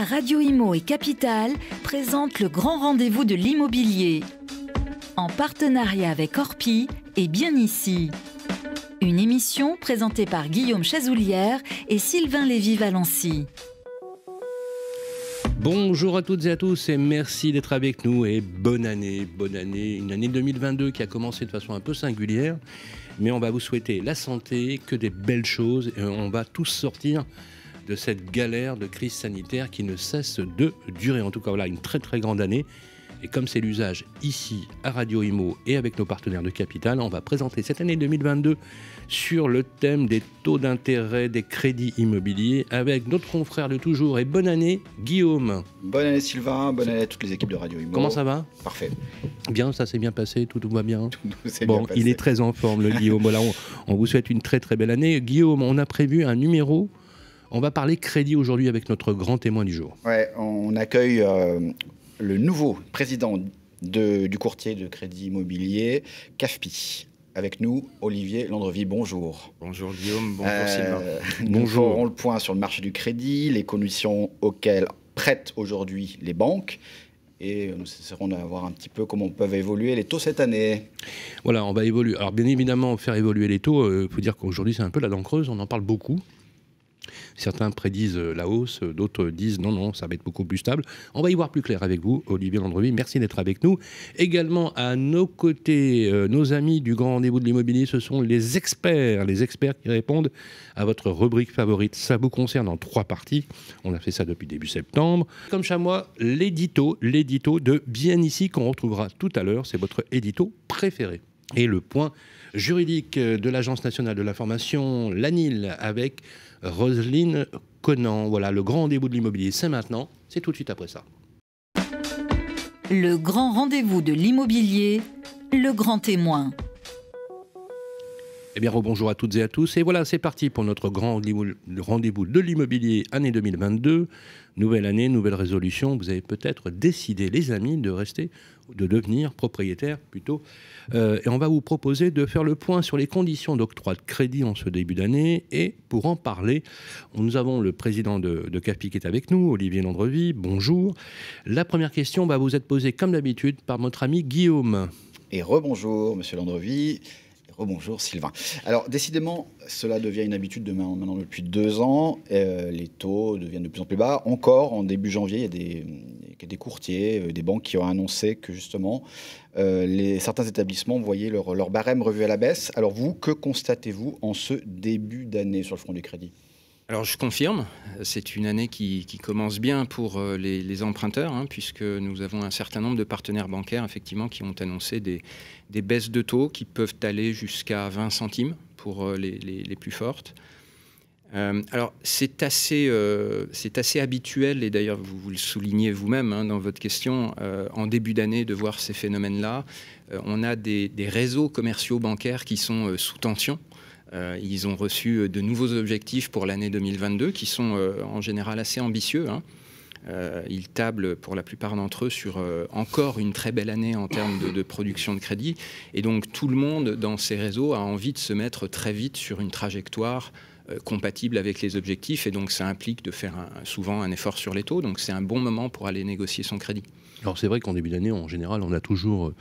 Radio Imo et Capital présentent le grand rendez-vous de l'immobilier. En partenariat avec Orpi et Bien Ici. Une émission présentée par Guillaume Chazoulière et Sylvain Lévy-Valency. Bonjour à toutes et à tous et merci d'être avec nous et bonne année, une année 2022 qui a commencé de façon un peu singulière, mais on va vous souhaiter la santé, que des belles choses et on va tous sortir de cette galère de crise sanitaire qui ne cesse de durer. En tout cas, voilà, une très très grande année. Et comme c'est l'usage ici à Radio Imo et avec nos partenaires de Capital, on va présenter cette année 2022 sur le thème des taux d'intérêt des crédits immobiliers avec notre confrère de toujours. Et bonne année, Guillaume. Bonne année Sylvain, bonne année à toutes les équipes de Radio Imo. Comment ça va? Parfait. Bien, ça s'est bien passé, tout va bien. Bon, il est très en forme, le Guillaume. Voilà, on vous souhaite une très très belle année. Guillaume, on a prévu un numéro. On va parler crédit aujourd'hui avec notre grand témoin du jour. Ouais, on accueille le nouveau président du courtier de crédit immobilier, CAFPI. Avec nous, Olivier Landrevie, bonjour. Bonjour Guillaume, bonjour Sylvain. Nous ferons le point sur le marché du crédit, les conditions auxquelles prêtent aujourd'hui les banques. Et nous essaierons de voir un petit peu comment peuvent évoluer les taux cette année. Voilà, on va évoluer. Alors bien évidemment, faire évoluer les taux, il faut dire qu'aujourd'hui c'est un peu la dent creuse, on en parle beaucoup. Certains prédisent la hausse, d'autres disent non, ça va être beaucoup plus stable. On va y voir plus clair avec vous, Olivier Landrevie. Merci d'être avec nous. Également, à nos côtés, nos amis du grand rendez-vous de l'immobilier, ce sont les experts qui répondent à votre rubrique favorite. Ça vous concerne en 3 parties. On a fait ça depuis début septembre. Comme chaque mois, l'édito de Bien Ici qu'on retrouvera tout à l'heure. C'est votre édito préféré. Et le point juridique de l'Agence nationale de l'information, l'ANIL, avec Roselyne Conan. Voilà, le grand rendez-vous de l'immobilier, c'est maintenant, c'est tout de suite après ça. Le grand rendez-vous de l'immobilier, le grand témoin. Eh bien, rebonjour à toutes et à tous. Et voilà, c'est parti pour notre grand rendez-vous de l'immobilier année 2022. Nouvelle année, nouvelle résolution. Vous avez peut-être décidé, les amis, de devenir propriétaire plutôt. Et on va vous proposer de faire le point sur les conditions d'octroi de crédit en ce début d'année. Et pour en parler, nous avons le président de CAFPI qui est avec nous, Olivier Landrevie. Bonjour. La première question va vous être posée, comme d'habitude, par notre ami Guillaume. Et rebonjour, monsieur Landrevie. Bonjour Sylvain. Alors décidément, cela devient une habitude maintenant depuis 2 ans. Les taux deviennent de plus en plus bas. Encore en début janvier, il y a des courtiers, des banques qui ont annoncé que justement certains établissements voyaient leur barème revu à la baisse. Alors vous, que constatez-vous en ce début d'année sur le front du crédit ? Alors je confirme, c'est une année qui commence bien pour les emprunteurs, puisque nous avons un certain nombre de partenaires bancaires effectivement qui ont annoncé des baisses de taux qui peuvent aller jusqu'à 20 centimes pour les plus fortes. Alors c'est assez habituel, et d'ailleurs vous le soulignez vous-même dans votre question, en début d'année de voir ces phénomènes-là. On a des réseaux commerciaux bancaires qui sont sous tension. Ils ont reçu de nouveaux objectifs pour l'année 2022 qui sont en général assez ambitieux. Ils tablent pour la plupart d'entre eux sur encore une très belle année en termes de production de crédit. Et donc tout le monde dans ces réseaux a envie de se mettre très vite sur une trajectoire compatible avec les objectifs. Et donc ça implique de faire souvent un effort sur les taux. Donc c'est un bon moment pour aller négocier son crédit. Alors c'est vrai qu'en début d'année, en général, on a toujours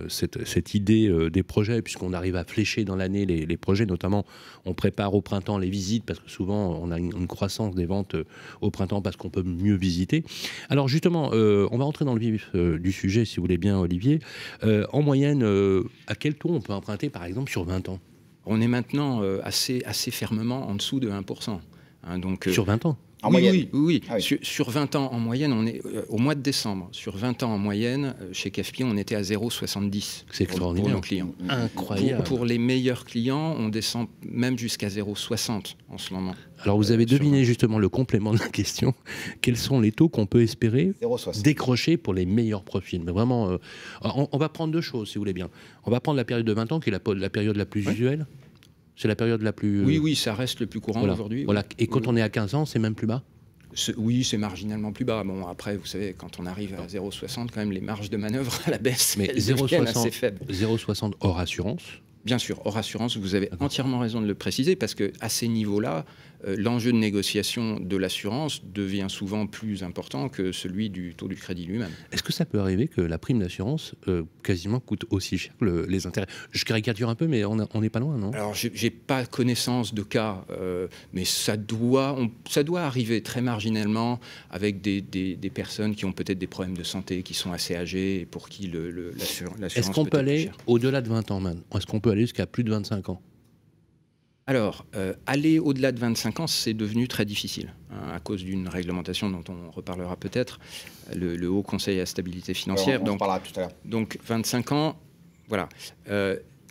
cette idée des projets, puisqu'on arrive à flécher dans l'année les projets, notamment on prépare au printemps les visites, parce que souvent on a une croissance des ventes au printemps parce qu'on peut mieux visiter. Alors justement, on va entrer dans le vif du sujet, si vous voulez bien, Olivier. En moyenne, à quel taux on peut emprunter, par exemple, sur 20 ans ? On est maintenant assez fermement en dessous de 1%. Donc, sur 20 ans ? En moyenne. Oui. Ah oui. Sur 20 ans en moyenne, on est au mois de décembre. Sur 20 ans en moyenne, chez CAFPI, on était à 0,70. C'est extraordinaire. Pour nos clients. Incroyable. Pour les meilleurs clients, on descend même jusqu'à 0,60 en ce moment. Alors vous avez deviné justement le complément de la question. Quels sont les taux qu'on peut espérer décrocher pour les meilleurs profils? Mais vraiment, on va prendre 2 choses, si vous voulez bien. On va prendre la période de 20 ans, qui est la période la plus usuelle. C'est la période la plus... Oui, ça reste le plus courant aujourd'hui. Voilà. Et quand on est à 15 ans, c'est même plus bas? Oui, c'est marginalement plus bas. Bon, après, vous savez, quand on arrive à 0,60, quand même, les marges de manœuvre à la baisse, elles deviennent assez faibles. 0,60 hors assurance? Bien sûr, hors assurance, vous avez entièrement raison de le préciser, parce qu'à ces niveaux-là, l'enjeu de négociation de l'assurance devient souvent plus important que celui du taux du crédit lui-même. Est-ce que ça peut arriver que la prime d'assurance quasiment coûte aussi cher que les intérêts? Je caricature un peu, mais on n'est pas loin, non? Alors, j'ai pas connaissance de cas, mais ça doit arriver très marginalement avec des personnes qui ont peut-être des problèmes de santé, qui sont assez âgées et pour qui l'assurance. Est-ce qu'on peut aller au-delà de 20 ans, man? Est-ce qu'on peut aller jusqu'à plus de 25 ans? Alors, aller au-delà de 25 ans, c'est devenu très difficile, hein, à cause d'une réglementation dont on reparlera peut-être, le Haut Conseil à la stabilité financière. On en parlera tout à l'heure. Donc, 25 ans, voilà.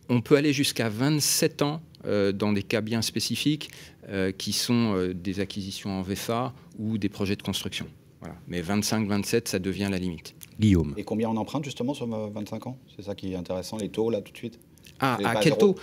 On peut aller jusqu'à 27 ans dans des cas bien spécifiques qui sont des acquisitions en VFA ou des projets de construction. Voilà. Mais 25-27, ça devient la limite. Guillaume. Et combien on emprunte justement sur 25 ans? C'est ça qui est intéressant, les taux là tout de suite? À quel taux?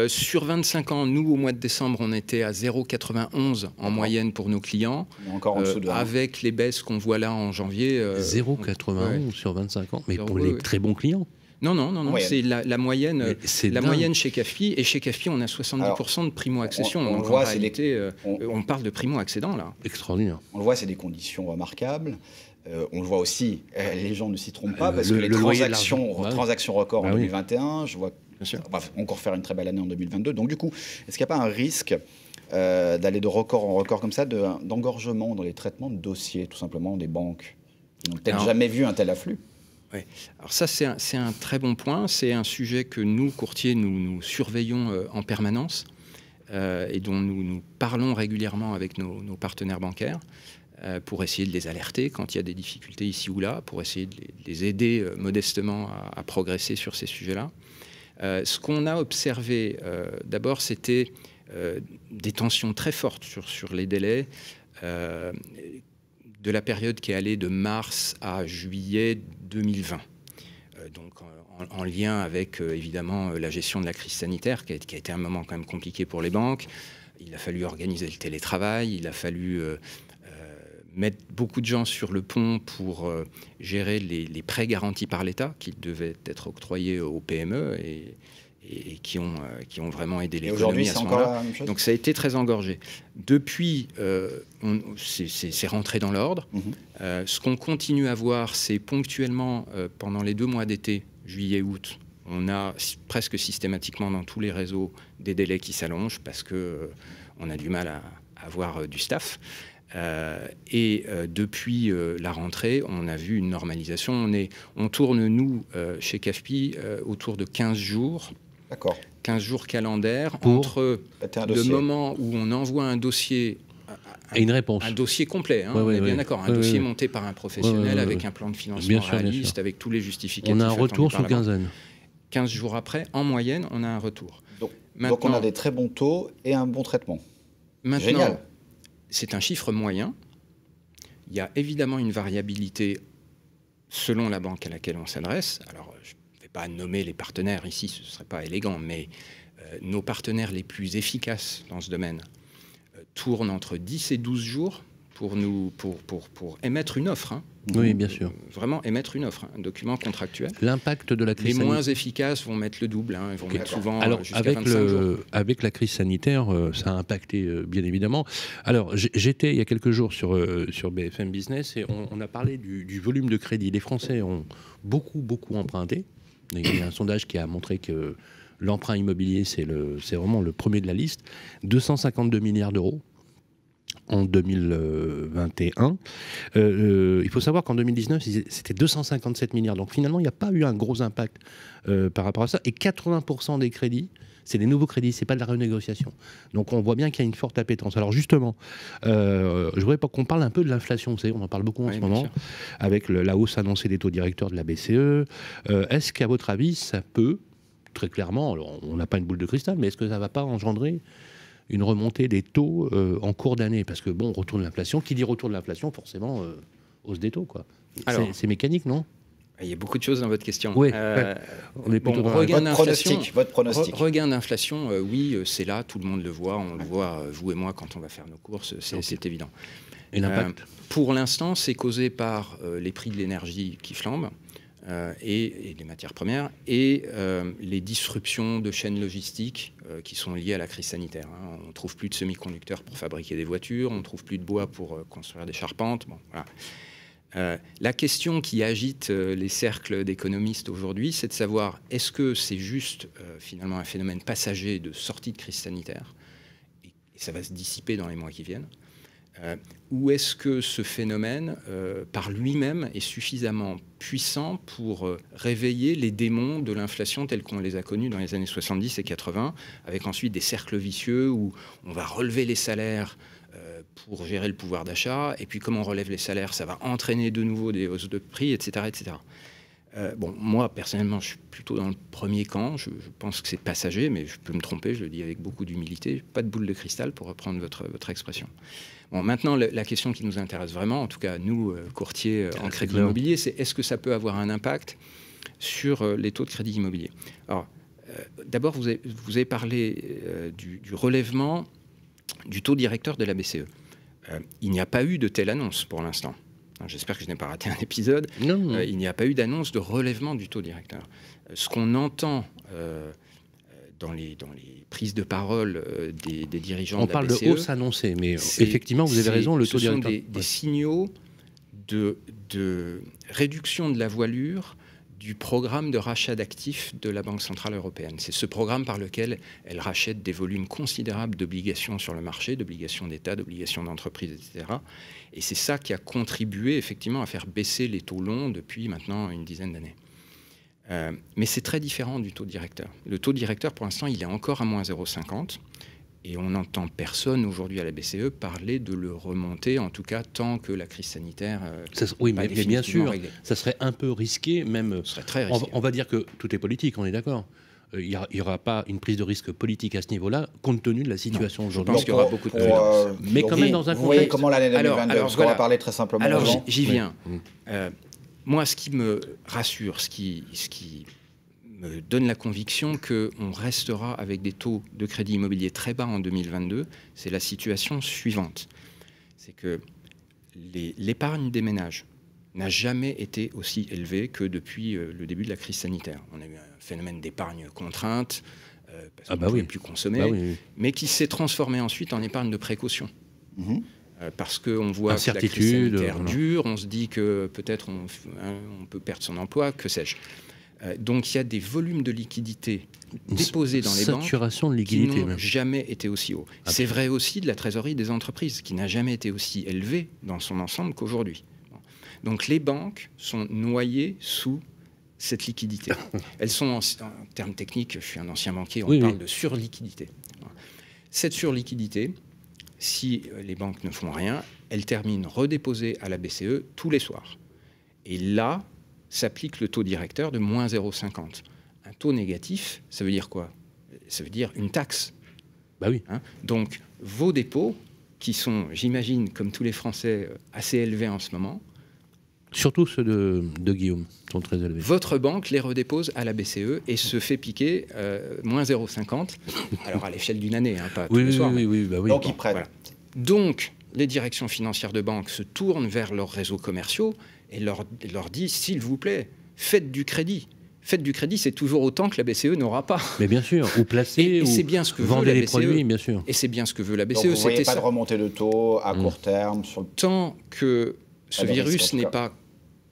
Sur 25 ans, nous, au mois de décembre, on était à 0,91 en moyenne pour nos clients. Encore en dessous de avec les baisses qu'on voit là en janvier. 0,91 sur 25 ans, mais pour les très bons clients. Non, c'est la moyenne. La moyenne chez CAFI, et chez CAFI, on a 70% de primo-accession. Donc en réalité, on parle de primo-accédant là. Extraordinaire. On le voit, c'est des conditions remarquables. On le voit aussi, les gens ne s'y trompent pas parce que les transactions records en 2021, je vois on va encore faire une très belle année en 2022. Donc du coup, est-ce qu'il n'y a pas un risque d'aller de record en record comme ça, d'engorgement dans les traitements de dossiers, tout simplement, des banques qui n'ont peut-être jamais vu un tel afflux? Oui. Alors ça, c'est un très bon point. C'est un sujet que nous, courtiers, nous surveillons en permanence et dont nous parlons régulièrement avec nos partenaires bancaires pour essayer de les alerter quand il y a des difficultés ici ou là, pour essayer de les aider modestement à progresser sur ces sujets-là. Ce qu'on a observé, d'abord, c'était des tensions très fortes sur les délais de la période qui est allée de mars à juillet 2020. Donc en lien avec, évidemment, la gestion de la crise sanitaire, qui a été un moment quand même compliqué pour les banques. Il a fallu organiser le télétravail, il a fallu mettre beaucoup de gens sur le pont pour gérer les prêts garantis par l'État qui devaient être octroyés aux PME et qui ont vraiment aidé l'économie à ce moment-là. Donc ça a été très engorgé. Depuis, c'est rentré dans l'ordre. Ce qu'on continue à voir, c'est ponctuellement, pendant les 2 mois d'été, juillet-août, on a presque systématiquement dans tous les réseaux des délais qui s'allongent parce qu'on a du mal à avoir du staff. Depuis la rentrée, on a vu une normalisation. On tourne, nous, chez CAFPI, autour de 15 jours. D'accord. 15 jours calendaires entre le moment où on envoie un dossier et une réponse. Un dossier complet, hein, on est bien d'accord. Un dossier monté par un professionnel avec un plan de financement réaliste, avec tous les justificatifs. On a un retour sous quinzaine. 15 jours après, en moyenne, on a un retour. Donc on a des très bons taux et un bon traitement. Maintenant, génial. C'est un chiffre moyen. Il y a évidemment une variabilité selon la banque à laquelle on s'adresse. Alors, je ne vais pas nommer les partenaires ici, ce ne serait pas élégant, mais nos partenaires les plus efficaces dans ce domaine tournent entre 10 et 12 jours pour émettre une offre. Hein. Oui, bien sûr. Vraiment émettre une offre, un document contractuel. L'impact de la crise sanitaire. Les moins efficaces vont mettre le double, hein, ils vont mettre souvent jusqu'à 25 jours. Avec la crise sanitaire, ça a impacté bien évidemment. Alors, j'étais il y a quelques jours sur BFM Business et on a parlé du volume de crédit. Les Français ont beaucoup emprunté. Il y a un sondage qui a montré que l'emprunt immobilier, c'est vraiment le premier de la liste. 252 milliards d'euros. En 2021. Il faut savoir qu'en 2019, c'était 257 milliards. Donc finalement, il n'y a pas eu un gros impact par rapport à ça. Et 80% des crédits, c'est des nouveaux crédits, c'est pas de la renégociation. Donc on voit bien qu'il y a une forte appétence. Alors justement, je voudrais pas qu'on parle un peu de l'inflation. Vous savez, on en parle beaucoup en ce moment, avec la hausse annoncée des taux directeurs de la BCE. Est-ce qu'à votre avis, ça peut, très clairement, alors on n'a pas une boule de cristal, mais est-ce que ça ne va pas engendrer une remontée des taux en cours d'année? Parce que bon, retour de l'inflation, qui dit retour de l'inflation, forcément, hausse des taux, quoi. C'est mécanique, non? Il y a beaucoup de choses dans votre question. Oui, on est plutôt regain d'inflation. Votre pronostic. Regain d'inflation, oui, c'est là, tout le monde le voit, on le voit, vous et moi, quand on va faire nos courses, c'est évident. Et l'impact pour l'instant, c'est causé par les prix de l'énergie qui flambent, et les matières premières, et les disruptions de chaînes logistiques qui sont liées à la crise sanitaire. Hein. On ne trouve plus de semi-conducteurs pour fabriquer des voitures, on ne trouve plus de bois pour construire des charpentes. Bon, voilà. La question qui agite les cercles d'économistes aujourd'hui, c'est de savoir est-ce que c'est juste finalement un phénomène passager de sortie de crise sanitaire, et ça va se dissiper dans les mois qui viennent, ou est-ce que ce phénomène, par lui-même, est suffisamment puissant pour réveiller les démons de l'inflation tels qu'on les a connus dans les années 70 et 80, avec ensuite des cercles vicieux où on va relever les salaires pour gérer le pouvoir d'achat, et puis comme on relève les salaires, ça va entraîner de nouveau des hausses de prix, etc. etc. Bon, moi, personnellement, je suis plutôt dans le premier camp. Je pense que c'est passager, mais je peux me tromper, je le dis avec beaucoup d'humilité. Pas de boule de cristal, pour reprendre votre expression. Bon, maintenant, la question qui nous intéresse vraiment, en tout cas nous, courtiers en crédit immobilier, c'est est-ce que ça peut avoir un impact sur les taux de crédit immobilier? Alors, d'abord, vous avez parlé du relèvement du taux directeur de la BCE. Il n'y a pas eu de telle annonce pour l'instant. J'espère que je n'ai pas raté un épisode. Non. Il n'y a pas eu d'annonce de relèvement du taux directeur. Ce qu'on entend dans les prises de parole des dirigeants on de la parle BCE, de hausse annoncée, mais effectivement, vous avez raison, le taux directeur. Ce sont des signaux de réduction de la voilure du programme de rachat d'actifs de la Banque Centrale Européenne. C'est ce programme par lequel elle rachète des volumes considérables d'obligations sur le marché, d'obligations d'État, d'obligations d'entreprise, etc. Et c'est ça qui a contribué effectivement à faire baisser les taux longs depuis maintenant une dizaine d'années. Mais c'est très différent du taux directeur. Le taux directeur, pour l'instant, il est encore à moins 0,50. Et on n'entend personne aujourd'hui à la BCE parler de le remonter, en tout cas tant que la crise sanitaire oui, mais bien sûr, réglée. Ça serait un peu risqué, même. Ce serait très risqué. On va dire que tout est politique, on est d'accord. Il n'y aura pas une prise de risque politique à ce niveau-là, compte tenu de la situation aujourd'hui. Je pense qu'il y aura beaucoup de mais quand même dans un contexte. Vous voyez comment l'année 2022, parce qu'on va parler très simplement. Alors j'y viens. Moi, ce qui me rassure, ce qui me donne la conviction qu'on restera avec des taux de crédit immobilier très bas en 2022, c'est la situation suivante. C'est que l'épargne des ménages n'a jamais été aussi élevée que depuis le début de la crise sanitaire. On a eu un phénomène d'épargne contrainte, parce qu'on ne pouvait plus consommer, mais qui s'est transformé ensuite en épargne de précaution. Parce qu'on voit que la crise sanitaire dure, on se dit que peut-être on peut perdre son emploi, que sais-je. Donc il y a des volumes de liquidités déposés dans les banques qui n'ont jamais été aussi hauts. C'est vrai aussi de la trésorerie des entreprises, qui n'a jamais été aussi élevée dans son ensemble qu'aujourd'hui. Donc les banques sont noyées sous cette liquidité. Elles sont, en termes techniques, je suis un ancien banquier, on parle de surliquidité. Cette surliquidité, si les banques ne font rien, elles terminent redéposées à la BCE tous les soirs. Et là, s'applique le taux directeur de moins 0,50. Un taux négatif, ça veut dire quoi? Ça veut dire une taxe. Bah oui. Donc, vos dépôts, qui sont, j'imagine, comme tous les Français, assez élevés en ce moment... Surtout ceux de Guillaume sont très élevés. Votre banque les redépose à la BCE et se fait piquer moins 0,50. Alors, à l'échelle d'une année, pas tous les soirs. Oui. Donc, ils prêtent. Voilà. Donc, les directions financières de banque se tournent vers leurs réseaux commerciaux et leur disent, s'il vous plaît, faites du crédit. Faites du crédit, c'est toujours autant que la BCE n'aura pas. Mais bien sûr, ou placez, ou c'est bien ce que vendez veut la les BCE, produits, bien sûr. Et c'est bien ce que veut la BCE. Donc vous ne voyez pas de remontée de taux à court terme Tant que ce virus n'est pas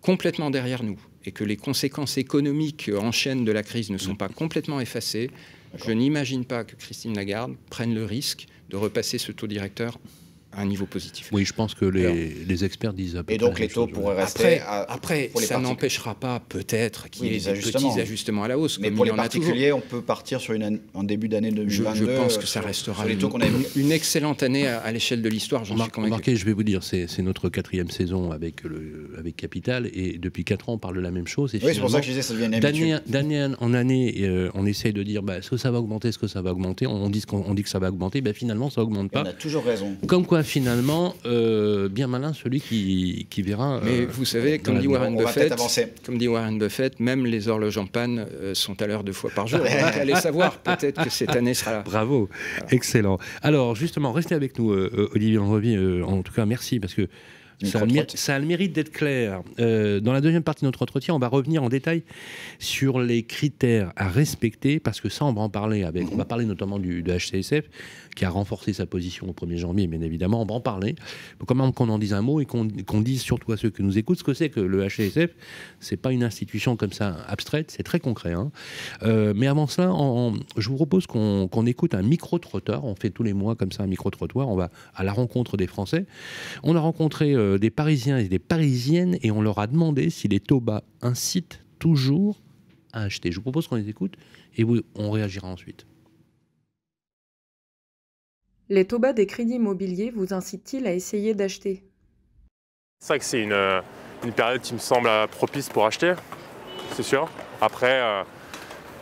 complètement derrière nous et que les conséquences économiques en chaîne de la crise ne sont pas complètement effacées, je n'imagine pas que Christine Lagarde prenne le risque de repasser ce taux directeur à un niveau positif. Oui, je pense que les experts disent à peu près. Et donc les taux pourraient rester... Après ça n'empêchera pas peut-être qu'il y ait des petits ajustements à la hausse. Mais pour les particuliers, on peut partir sur un début d'année 2022. Je pense que ça restera une excellente année à l'échelle de l'histoire, j'en suis convaincu. Remarquez, je vais vous dire, c'est notre 4e saison avec Capital, et depuis 4 ans, on parle de la même chose. Et oui, c'est pour ça que je disais, ça devient une habitude. D'année en année, on essaye de dire, est-ce que ça va augmenter, est-ce que ça va augmenter. On dit que ça va augmenter, finalement, ça n'augmente pas. On a toujours raison. Comme quoi, finalement, bien malin celui qui verra. Mais vous savez, comme dit Warren Buffett, même les horloges en panne sont à l'heure 2 fois par jour. Donc, allez savoir, peut-être que cette année sera là. Bravo, voilà. Excellent. Alors, justement, restez avec nous, Olivier Landrevi. En tout cas, merci, parce que Ça a le mérite d'être clair. Dans la deuxième partie de notre entretien, on va revenir en détail sur les critères à respecter, parce que ça, on va en parler avec. On va parler notamment de HCSF, qui a renforcé sa position au 1er janvier, bien évidemment. On va en parler. Il faut quand même qu'on en dise un mot et qu'on dise surtout à ceux qui nous écoutent ce que c'est que le HCSF. C'est pas une institution comme ça abstraite, c'est très concret. Hein. Mais avant cela, je vous propose qu'on écoute un micro-trottoir. On fait tous les mois comme ça un micro-trottoir. On va à la rencontre des Français. On a rencontré des Parisiens et des Parisiennes et on leur a demandé si les taux bas incitent toujours à acheter. Je vous propose qu'on les écoute et on réagira ensuite. Les taux bas des crédits immobiliers vous incitent-ils à essayer d'acheter? C'est vrai que c'est une période qui me semble propice pour acheter, c'est sûr. Après,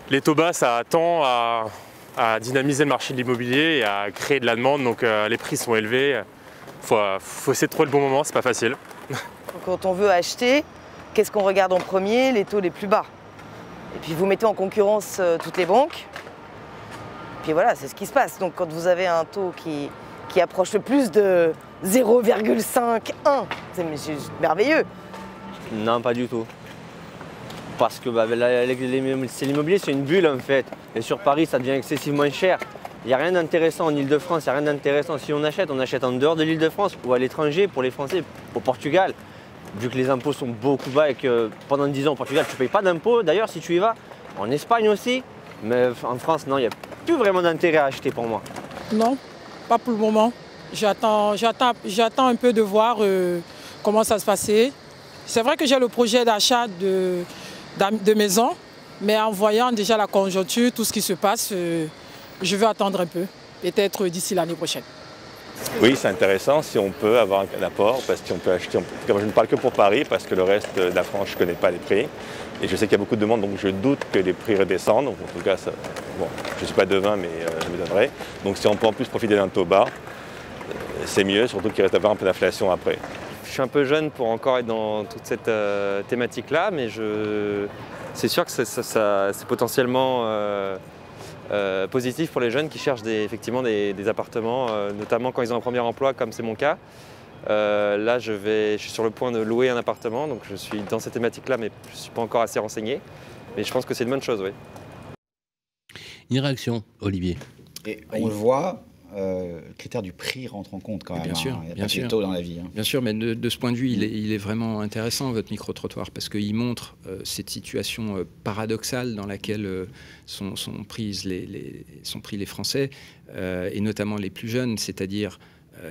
les taux bas, ça tend à dynamiser le marché de l'immobilier et à créer de la demande, donc les prix sont élevés. Faut essayer de trouver le bon moment, c'est pas facile. Quand on veut acheter, qu'est-ce qu'on regarde en premier? Les taux les plus bas. Et puis vous mettez en concurrence toutes les banques. Puis voilà, c'est ce qui se passe. Donc quand vous avez un taux qui approche le plus de 0,51, c'est merveilleux. Non, pas du tout. Parce que l'immobilier, c'est une bulle en fait. Et sur Paris, ça devient excessivement cher. Il n'y a rien d'intéressant en Ile-de-France, il n'y a rien d'intéressant. Si on achète en dehors de l'Ile-de-France ou à l'étranger pour les Français, au Portugal. Vu que les impôts sont beaucoup bas et que pendant 10 ans au Portugal, tu ne payes pas d'impôts. D'ailleurs, si tu y vas, en Espagne aussi. Mais en France, non, il n'y a plus vraiment d'intérêt à acheter pour moi. Non, pas pour le moment. J'attends un peu de voir comment ça se passait. C'est vrai que j'ai le projet d'achat de maison, mais en voyant déjà la conjoncture, tout ce qui se passe, je veux attendre un peu, peut-être d'ici l'année prochaine. Oui, c'est intéressant si on peut avoir un apport, parce qu'on peut acheter. Je ne parle que pour Paris, parce que le reste de la France, je ne connais pas les prix. Et je sais qu'il y a beaucoup de demandes, donc je doute que les prix redescendent. Donc, en tout cas, bon, je ne suis pas devin, mais je me donnerai. Donc si on peut en plus profiter d'un taux bas, c'est mieux, surtout qu'il reste à avoir un peu d'inflation après. Je suis un peu jeune pour encore être dans toute cette thématique-là, mais c'est sûr que c'est potentiellement positif pour les jeunes qui cherchent effectivement des appartements, notamment quand ils ont un premier emploi, comme c'est mon cas. Là, je suis sur le point de louer un appartement, donc je suis dans cette thématique-là, mais je ne suis pas encore assez renseigné. Mais je pense que c'est une bonne chose, oui. Une réaction, Olivier? Et on le voit, le critère du prix rentre en compte quand même. Bien sûr, il n'y a pas de taux dans la vie. Bien sûr, mais de ce point de vue, il est vraiment intéressant, votre micro-trottoir, parce qu'il montre cette situation paradoxale dans laquelle sont pris les Français, et notamment les plus jeunes, c'est-à-dire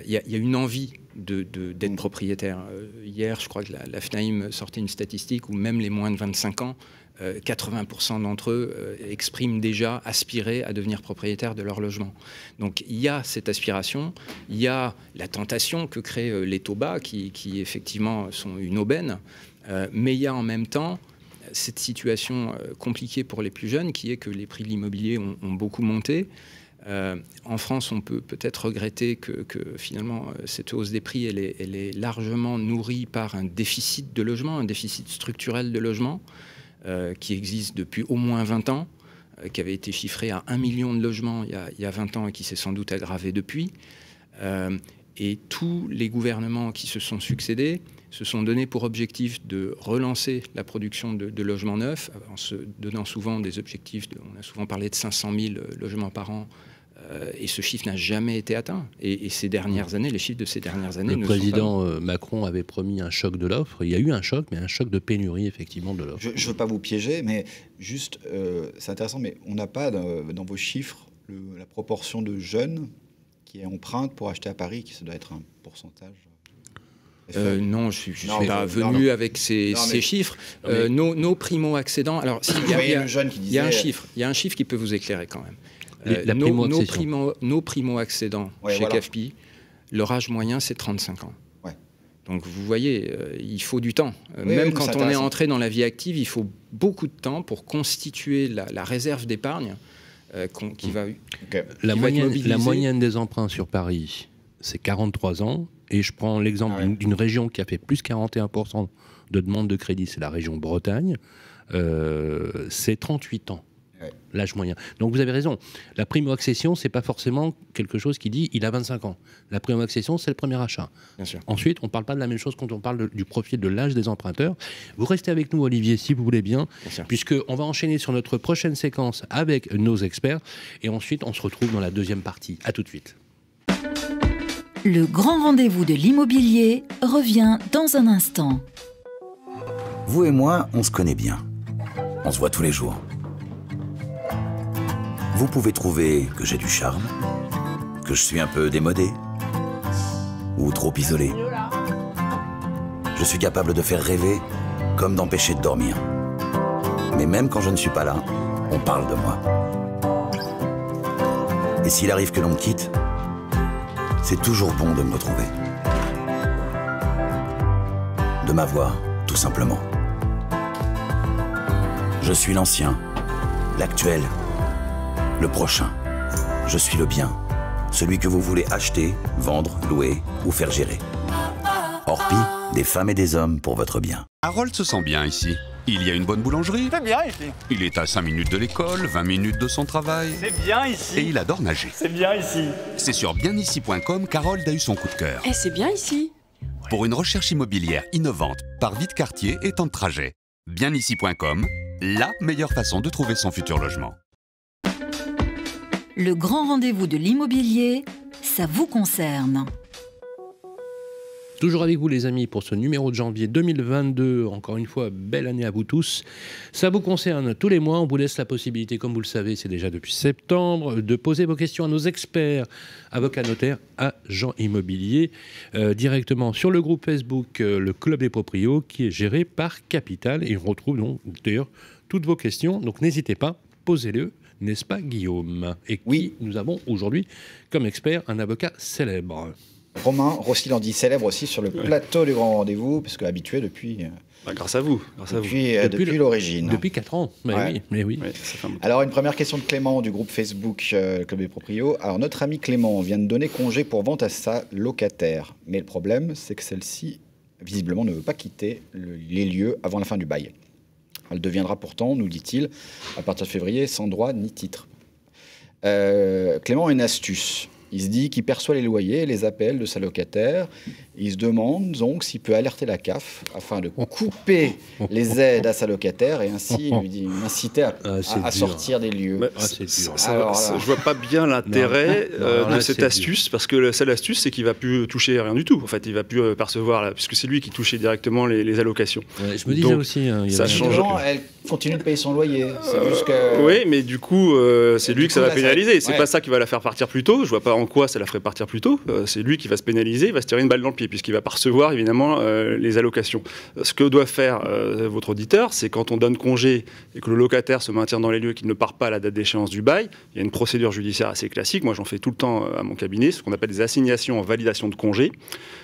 il y a une envie d'être propriétaire. Hier, je crois que la FNAIM sortait une statistique où même les moins de 25 ans, 80% d'entre eux expriment déjà aspirer à devenir propriétaires de leur logement. Donc il y a cette aspiration, il y a la tentation que créent les taux bas qui effectivement sont une aubaine, mais il y a en même temps cette situation compliquée pour les plus jeunes qui est que les prix de l'immobilier ont beaucoup monté. En France, on peut peut-être regretter que finalement cette hausse des prix elle est largement nourrie par un déficit de logement, un déficit structurel de logement qui existe depuis au moins 20 ans, qui avait été chiffré à 1 million de logements il y a 20 ans et qui s'est sans doute aggravé depuis. Et tous les gouvernements qui se sont succédés se sont donnés pour objectif de relancer la production de logements neufs, en se donnant souvent des objectifs, on a souvent parlé de 500 000 logements par an, et ce chiffre n'a jamais été atteint. Et ces dernières années, les chiffres de ces dernières années... Le président Macron avait promis un choc de l'offre. Il y a eu un choc, mais un choc de pénurie, effectivement, de l'offre. Je ne veux pas vous piéger, mais juste, c'est intéressant, mais on n'a pas dans vos chiffres la proportion de jeunes qui empruntent pour acheter à Paris, qui ça doit être un pourcentage. Non, je ne suis pas venu avec ces chiffres. Nos primo-accédants... Alors, il y a un chiffre qui peut vous éclairer quand même. Nos primo-accédants chez CAFPI, leur âge moyen, c'est 35 ans. Ouais. Donc, vous voyez, il faut du temps. Même quand on est entré dans la vie active, il faut beaucoup de temps pour constituer la réserve d'épargne qui va... La moyenne des emprunts sur Paris, c'est 43 ans. Et je prends l'exemple d'une région qui a fait plus 41% de demande de crédit, c'est la région Bretagne. C'est 38 ans. L'âge moyen. Donc vous avez raison. La primo-accession, c'est pas forcément quelque chose qui dit il a 25 ans. La primo-accession, c'est le premier achat. Bien sûr. Ensuite, on ne parle pas de la même chose quand on parle du profil de l'âge des emprunteurs. Vous restez avec nous, Olivier, si vous voulez bien, puisqu'on va enchaîner sur notre prochaine séquence avec nos experts. Et ensuite, on se retrouve dans la deuxième partie. À tout de suite. Le grand rendez-vous de l'immobilier revient dans un instant. Vous et moi, on se connaît bien. On se voit tous les jours. Vous pouvez trouver que j'ai du charme, que je suis un peu démodé, ou trop isolé. Je suis capable de faire rêver, comme d'empêcher de dormir. Mais même quand je ne suis pas là, on parle de moi. Et s'il arrive que l'on me quitte, c'est toujours bon de me retrouver. De m'avoir, tout simplement. Je suis l'ancien, l'actuel, le prochain. Je suis le bien, celui que vous voulez acheter, vendre, louer ou faire gérer. Orpi, des femmes et des hommes pour votre bien. Harold se sent bien ici. Il y a une bonne boulangerie. C'est bien ici. Il est à 5 minutes de l'école, 20 minutes de son travail. C'est bien ici. Et il adore nager. C'est bien ici. C'est sur bienici.com qu'Harold a eu son coup de cœur. Eh, c'est bien ici. Pour une recherche immobilière innovante, par vie de quartier et temps de trajet. Bienici.com, la meilleure façon de trouver son futur logement. Le grand rendez-vous de l'immobilier, ça vous concerne. Toujours avec vous les amis pour ce numéro de janvier 2022. Encore une fois, belle année à vous tous. Ça vous concerne tous les mois. On vous laisse la possibilité, comme vous le savez, c'est déjà depuis septembre, de poser vos questions à nos experts, avocats, notaires, agents immobiliers, directement sur le groupe Facebook le Club des Proprios, qui est géré par Capital. Et on retrouve donc d'ailleurs toutes vos questions. Donc n'hésitez pas, posez-le. N'est-ce pas, Guillaume? Et oui, nous avons aujourd'hui comme expert un avocat célèbre. Romain Rossi-Landy, célèbre aussi sur le plateau du Grand Rendez-vous, parce qu'habitué depuis... grâce à vous. Depuis l'origine. Depuis 4 ans, mais oui. Alors, une première question de Clément du groupe Facebook Club des Proprios. Alors, notre ami Clément vient de donner congé pour vente à sa locataire. Mais le problème, c'est que celle-ci, visiblement, ne veut pas quitter les lieux avant la fin du bail. Elle deviendra pourtant, nous dit-il, à partir de février, sans droit ni titre. Clément a une astuce. Il se dit qu'il perçoit les loyers et les appels de sa locataire. Il se demande donc s'il peut alerter la CAF afin de couper les aides à sa locataire et ainsi lui inciter à sortir des lieux. Je vois pas bien l'intérêt de cette astuce, parce que la seule astuce, c'est qu'il va plus toucher rien du tout. En fait, il va plus percevoir, puisque c'est lui qui touchait directement les allocations. Ouais, je me disais aussi. Ça change. Elle continue de payer son loyer. C'est juste que... Oui, mais du coup, c'est lui que ça va pénaliser. C'est pas ça qui va la faire partir plus tôt. Je vois pas en quoi ça la ferait partir plus tôt. C'est lui qui va se pénaliser. Il va se tirer une balle dans le pied, puisqu'il va pas recevoir évidemment les allocations. Ce que doit faire votre auditeur, c'est quand on donne congé et que le locataire se maintient dans les lieux et qu'il ne part pas à la date d'échéance du bail, il y a une procédure judiciaire assez classique. Moi, j'en fais tout le temps à mon cabinet, ce qu'on appelle des assignations en validation de congé.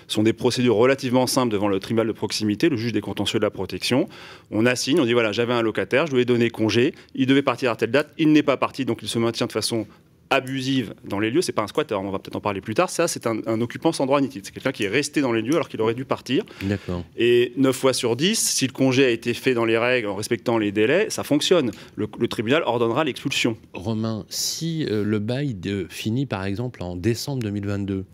Ce sont des procédures relativement simples devant le tribunal de proximité, le juge des contentieux de la protection. On assigne, on dit voilà, j'avais un locataire, je lui ai donné congé, il devait partir à telle date, il n'est pas parti, donc il se maintient de façon abusive dans les lieux. C'est pas un squatter, on va peut-être en parler plus tard. Ça, c'est un occupant sans droit ni titre. C'est quelqu'un qui est resté dans les lieux alors qu'il aurait dû partir. D'accord. Et 9 fois sur 10, si le congé a été fait dans les règles, en respectant les délais, ça fonctionne. Le tribunal ordonnera l'expulsion. Romain, si le bail finit par exemple en décembre 2022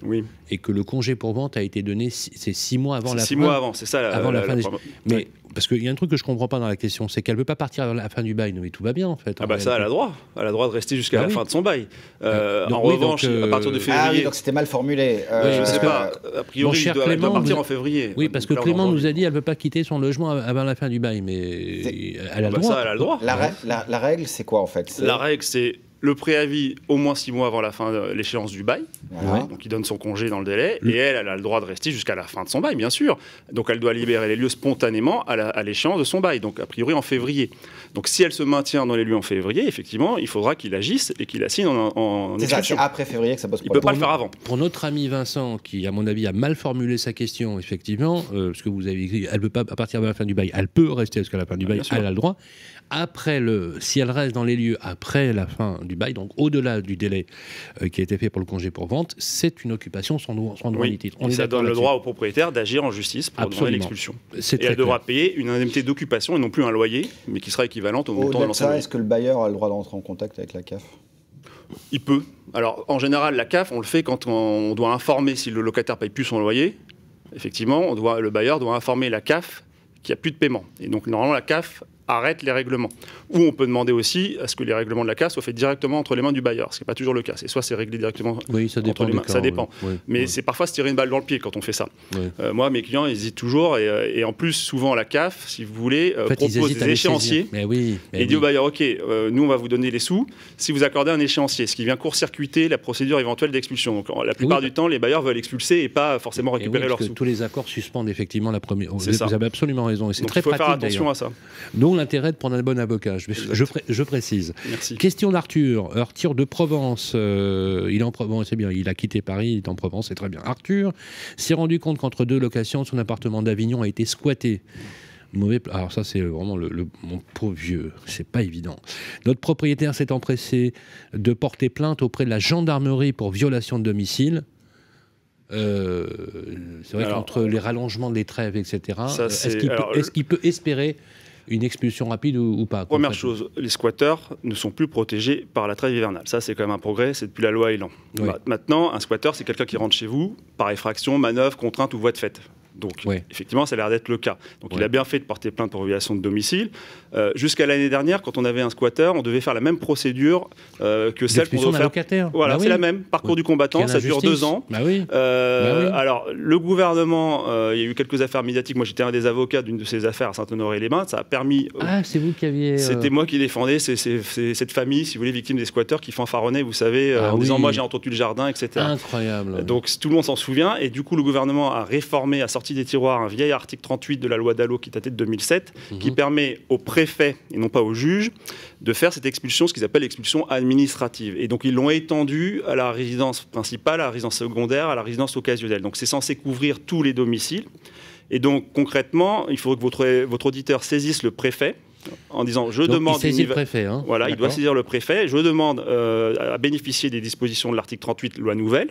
et que le congé pour vente a été donné, c'est 6 mois avant la fin. 6 mois avant, c'est ça. Avant la fin des... Mais parce qu'il y a un truc que je comprends pas dans la question, c'est qu'elle veut pas partir à la fin du bail, mais tout va bien en fait. Ah bah ça, elle a droit. Elle a droit de rester jusqu'à la fin de son bail. En revanche, à partir de février... Ah oui, donc c'était mal formulé. Je sais pas. A priori, elle doit partir en février. Oui, parce que Clément nous a dit qu'elle veut pas quitter son logement avant la fin du bail, mais elle a le droit. Ça, elle a le droit. La règle, c'est quoi en fait? La règle, c'est le préavis au moins 6 mois avant la fin de l'échéance du bail. Voilà. Donc il donne son congé dans le délai. Et elle a le droit de rester jusqu'à la fin de son bail, bien sûr. Donc elle doit libérer les lieux spontanément à l'échéance de son bail. Donc a priori en février. Donc si elle se maintient dans les lieux en février, effectivement, il faudra qu'il agisse et qu'il assigne en expulsion. C'est après février que ça pose problème. Il ne peut pas le faire avant. Pour notre ami Vincent, qui à mon avis a mal formulé sa question, effectivement, parce que vous avez écrit, elle ne peut pas à partir de la fin du bail, elle peut rester jusqu'à la fin du bail, elle a le droit. Après si elle reste dans les lieux après la fin du bail, donc au-delà du délai qui a été fait pour le congé pour vente, c'est une occupation sans droit ni titre. Ça donne le droit au propriétaire d'agir en justice pour demander l'expulsion. Et elle devra payer une indemnité d'occupation et non plus un loyer, mais qui sera équivalente au montant de l'ancien loyer. Est-ce que le bailleur a le droit d'entrer en contact avec la CAF ? Il peut. Alors, en général, la CAF, on le fait quand on doit informer si le locataire ne paye plus son loyer. Effectivement, le bailleur doit informer la CAF qu'il n'y a plus de paiement. Et donc, normalement, la CAF arrête les règlements. Ou on peut demander aussi à ce que les règlements de la CAF soient faits directement entre les mains du bailleur, ce qui n'est pas toujours le cas. Soit c'est réglé directement entre les mains. Ça dépend. Mais c'est parfois se tirer une balle dans le pied quand on fait ça. Moi, mes clients hésitent toujours. Et en plus, souvent, la CAF, si vous voulez, propose des échéanciers. Et dit au bailleur, OK, nous, on va vous donner les sous si vous accordez un échéancier, ce qui vient court-circuiter la procédure éventuelle d'expulsion. Donc, la plupart du temps, les bailleurs veulent expulser et pas forcément récupérer leurs sous. Tous les accords suspendent effectivement la première. Vous avez absolument raison. Et c'est très pratique. Il faut faire attention à ça. Donc, l'intérêt de prendre un bon avocat. Je précise. Merci. Question d'Arthur. Arthur de Provence. Il est en Provence, c'est bien. Il a quitté Paris, il est en Provence, c'est très bien. Arthur s'est rendu compte qu'entre deux locations, son appartement d'Avignon a été squatté. Alors ça, c'est vraiment mon pauvre vieux. C'est pas évident. Notre propriétaire s'est empressé de porter plainte auprès de la gendarmerie pour violation de domicile. C'est vrai qu'entre les rallongements des trêves, etc., est-ce qu'il peut espérer une expulsion rapide ou pas? Première chose, les squatteurs ne sont plus protégés par la trêve hivernale. Ça, c'est quand même un progrès, c'est depuis la loi Elan. Maintenant, un squatteur, c'est quelqu'un qui rentre chez vous par effraction, manœuvre, contrainte ou voie de fait. Donc, effectivement, ça a l'air d'être le cas. Donc, il a bien fait de porter plainte pour violation de domicile. Jusqu'à l'année dernière, quand on avait un squatteur, on devait faire la même procédure que celle qu'on doit faire. Locataire. Voilà, c'est la même. Parcours du combattant, ça dure 2 ans. Alors, le gouvernement, il y a eu quelques affaires médiatiques. Moi, j'étais un des avocats d'une de ces affaires à Saint-Honoré-les-Bains. Ça a permis. C'est vous qui aviez. C'était moi qui défendais cette famille, si vous voulez, victime des squatteurs qui fanfaronnaient, vous savez, en disant moi j'ai entendu le jardin, etc. Incroyable. Donc tout le monde s'en souvient. Et du coup, le gouvernement a réformé, a sorti des tiroirs un vieil article 38 de la loi Dallot qui datait de 2007, qui permet au préfet, et non pas au juge, de faire cette expulsion, ce qu'ils appellent l'expulsion administrative. Et donc ils l'ont étendu à la résidence principale, à la résidence secondaire, à la résidence occasionnelle. Donc c'est censé couvrir tous les domiciles. Et donc concrètement, il faut que votre auditeur saisisse le préfet en disant je demande. Il saisit le préfet. Voilà, il doit saisir le préfet. Je demande à bénéficier des dispositions de l'article 38, loi nouvelle.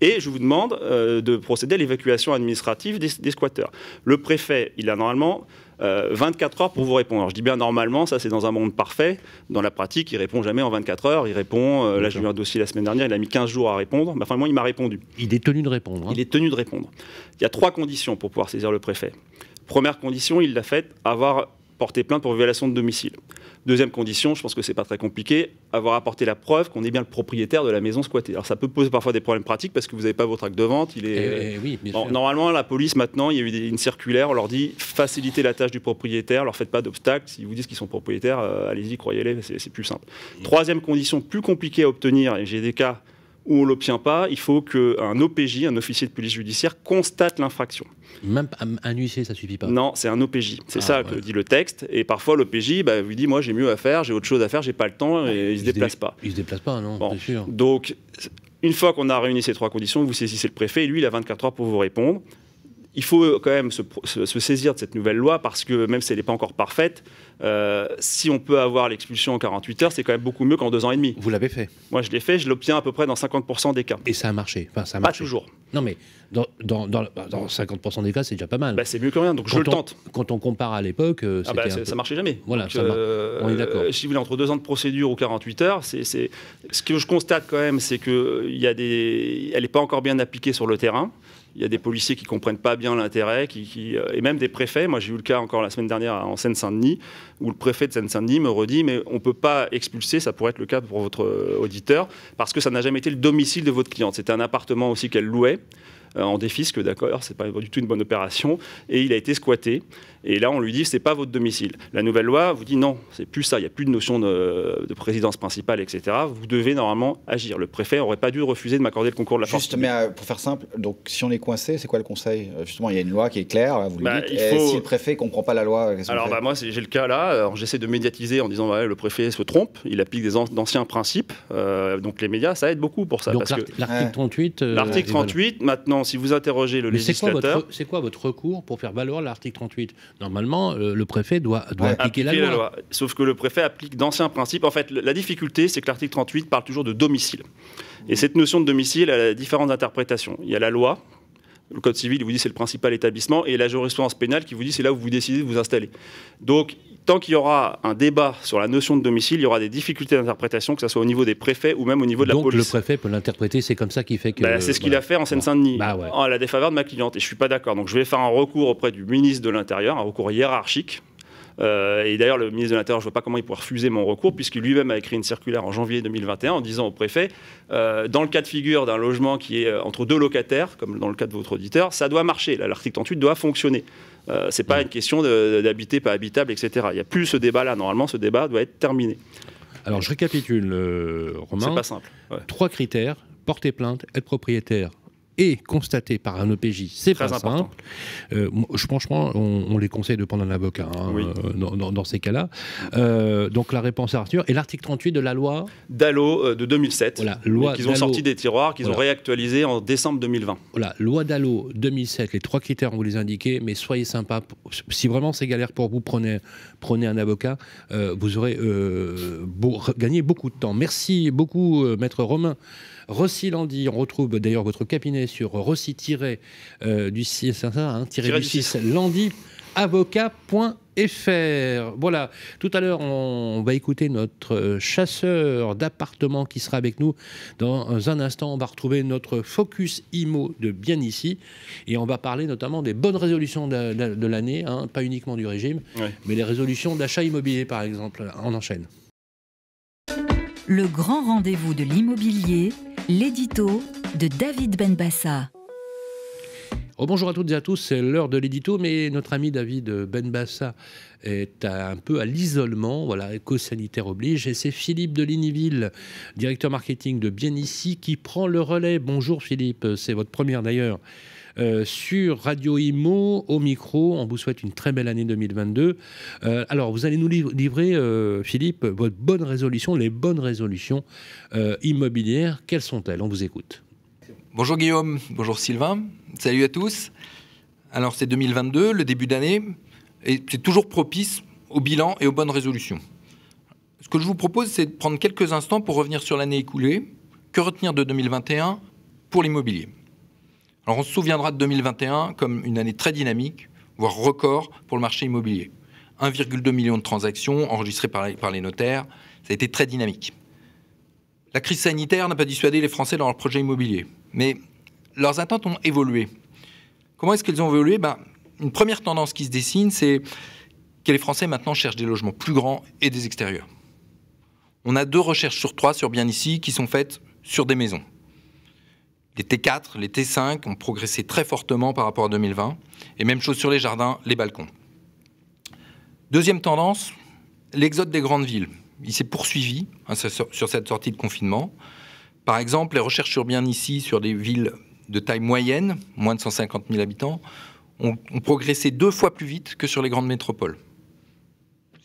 Et je vous demande de procéder à l'évacuation administrative des squatteurs. Le préfet, il a normalement 24 heures pour vous répondre. Alors, je dis bien normalement, ça c'est dans un monde parfait. Dans la pratique, il répond jamais en 24 heures. Il répond, là j'ai eu un dossier la semaine dernière, il a mis 15 jours à répondre. Mais enfin, moi, il m'a répondu. Il est tenu de répondre. Il est tenu de répondre. Il y a 3 conditions pour pouvoir saisir le préfet. Première condition, il l'a faite, avoir porté plainte pour violation de domicile. Deuxième condition, je pense que c'est pas très compliqué, avoir apporté la preuve qu'on est bien le propriétaire de la maison squattée. Alors ça peut poser parfois des problèmes pratiques parce que vous n'avez pas votre acte de vente. Oui, bien sûr. Normalement, la police maintenant, il y a eu une circulaire, on leur dit facilitez la tâche du propriétaire, leur faites pas d'obstacles. S'ils vous disent qu'ils sont propriétaires, allez-y, croyez-les, c'est plus simple. Troisième condition, plus compliquée à obtenir, et j'ai des cas où on ne l'obtient pas, il faut qu'un OPJ, un officier de police judiciaire, constate l'infraction. Même un huissier, ça ne suffit pas. Non, c'est un OPJ. C'est ça que dit le texte. Et parfois, l'OPJ lui dit moi, j'ai mieux à faire, j'ai autre chose à faire, j'ai pas le temps, et il ne se déplace pas. Il ne se déplace pas, non, c'est sûr. Donc, une fois qu'on a réuni ces 3 conditions, vous saisissez le préfet, et lui, il a 24 heures pour vous répondre. Il faut quand même se saisir de cette nouvelle loi parce que même si elle n'est pas encore parfaite, si on peut avoir l'expulsion en 48 heures, c'est quand même beaucoup mieux qu'en 2 ans et demi. Vous l'avez fait? Moi, je l'ai fait, je l'obtiens à peu près dans 50% des cas. Et ça a marché? Ça a pas toujours. Non, mais dans 50% des cas, c'est déjà pas mal. C'est mieux que rien, donc je le tente. Quand on compare à l'époque, ça marchait jamais. Voilà, donc, on est d'accord. Si vous voulez, entre 2 ans de procédure ou 48 heures, ce que je constate quand même, c'est qu'elle n'est pas encore bien appliquée sur le terrain. Il y a des policiers qui ne comprennent pas bien l'intérêt, et même des préfets. Moi, j'ai eu le cas encore la semaine dernière en Seine-Saint-Denis, où le préfet de Seine-Saint-Denis me redit mais on ne peut pas expulser, ça pourrait être le cas pour votre auditeur, parce que ça n'a jamais été le domicile de votre cliente. C'était un appartement aussi qu'elle louait, en défisque, d'accord, c'est pas du tout une bonne opération, et il a été squatté. Et là, on lui dit, c'est pas votre domicile. La nouvelle loi vous dit non, c'est plus ça. Il n'y a plus de notion de présidence principale, etc. Vous devez normalement agir. Le préfet n'aurait pas dû refuser de m'accorder le concours de la force. Mais pour faire simple, donc si on est coincé, c'est quoi le conseil? Justement, il y a une loi qui est claire, vous le dites. Si le préfet ne comprend pas la loi, qu'est-ce qu'on fait? Moi, j'ai le cas là. Alors, j'essaie de médiatiser en disant le préfet se trompe. Il applique d'anciens principes. Donc les médias, ça aide beaucoup pour ça. Donc l'article 38. L'article 38, maintenant, si vous interrogez le législateur... C'est quoi votre recours pour faire valoir l'article 38 ? Normalement, le préfet doit appliquer la loi. Sauf que le préfet applique d'anciens principes. En fait, la difficulté, c'est que l'article 38 parle toujours de domicile. Et cette notion de domicile, elle a différentes interprétations. Il y a la loi, le Code civil, il vous dit c'est le principal établissement, et la jurisprudence pénale qui vous dit c'est là où vous décidez de vous installer. Donc, tant qu'il y aura un débat sur la notion de domicile, il y aura des difficultés d'interprétation, que ce soit au niveau des préfets ou même au niveau de la police. Donc le préfet peut l'interpréter, c'est comme ça qu'il fait que... c'est ce qu'il a fait en Seine-Saint-Denis, à la défaveur de ma cliente, et je ne suis pas d'accord. Donc je vais faire un recours auprès du ministre de l'Intérieur, un recours hiérarchique. Et d'ailleurs, le ministre de l'Intérieur, je ne vois pas comment il pourrait refuser mon recours, puisqu'il lui-même a écrit une circulaire en janvier 2021 en disant au préfet, dans le cas de figure d'un logement qui est entre deux locataires, comme dans le cas de votre auditeur, ça doit marcher. L'article 38 doit fonctionner. Ce n'est pas une question d'habiter, pas habitable, etc. Il n'y a plus ce débat-là. Normalement, ce débat doit être terminé. Alors, je récapitule, Romain. C'est pas simple. Ouais. 3 critères, porter plainte, être propriétaire et constaté par un OPJ, c'est pas simple. Franchement, on les conseille de prendre un avocat dans ces cas-là. Donc la réponse à Arthur. Et l'article 38 de la loi Dallot de 2007, qu'ils ont sorti des tiroirs, qu'ils ont réactualisé en décembre 2020. Voilà, loi Dallot 2007, les 3 critères, on vous les indiquez, mais soyez sympa. Si vraiment c'est galère pour vous, prenez un avocat. Vous aurez gagné beaucoup de temps. Merci beaucoup, maître Romain Rossi-Landy. On retrouve d'ailleurs votre cabinet sur Rossi-du-6 Landy avocat.fr. Voilà, tout à l'heure on va écouter notre chasseur d'appartements qui sera avec nous dans un instant. On va retrouver notre focus IMO de bien ici et on va parler notamment des bonnes résolutions de l'année, pas uniquement du régime, mais les résolutions d'achat immobilier par exemple. On enchaîne. Le grand rendez-vous de l'immobilier, l'édito de David Benbassa. Bonjour à toutes et à tous, c'est l'heure de l'édito, mais notre ami David Benbassa est un peu à l'isolement, voilà, éco-sanitaire oblige, et c'est Philippe de Lignyville, directeur marketing de Bien Ici, qui prend le relais. Bonjour Philippe, c'est votre première d'ailleurs. Sur Radio Imo, au micro, on vous souhaite une très belle année 2022. Alors, vous allez nous livrer, Philippe, votre bonne résolution, les bonnes résolutions immobilières. Quelles sont-elles ? On vous écoute. Bonjour Guillaume, bonjour Sylvain, salut à tous. Alors, c'est 2022, le début d'année, et c'est toujours propice au bilan et aux bonnes résolutions. Ce que je vous propose, c'est de prendre quelques instants pour revenir sur l'année écoulée. Que retenir de 2021 pour l'immobilier ? Alors on se souviendra de 2021 comme une année très dynamique, voire record pour le marché immobilier. 1,2 million de transactions enregistrées par les notaires, ça a été très dynamique. La crise sanitaire n'a pas dissuadé les Français dans leur projet immobilier, mais leurs attentes ont évolué. Comment est-ce qu'elles ont évolué ? Une première tendance qui se dessine, c'est que les Français maintenant cherchent des logements plus grands et des extérieurs. On a 2 recherches sur 3 sur Bien Ici qui sont faites sur des maisons. Les T4, les T5 ont progressé très fortement par rapport à 2020. Et même chose sur les jardins, les balcons. Deuxième tendance, l'exode des grandes villes. Il s'est poursuivi sur cette sortie de confinement. Par exemple, les recherches sur Bien Ici, sur des villes de taille moyenne, moins de 150 000 habitants, ont progressé 2 fois plus vite que sur les grandes métropoles.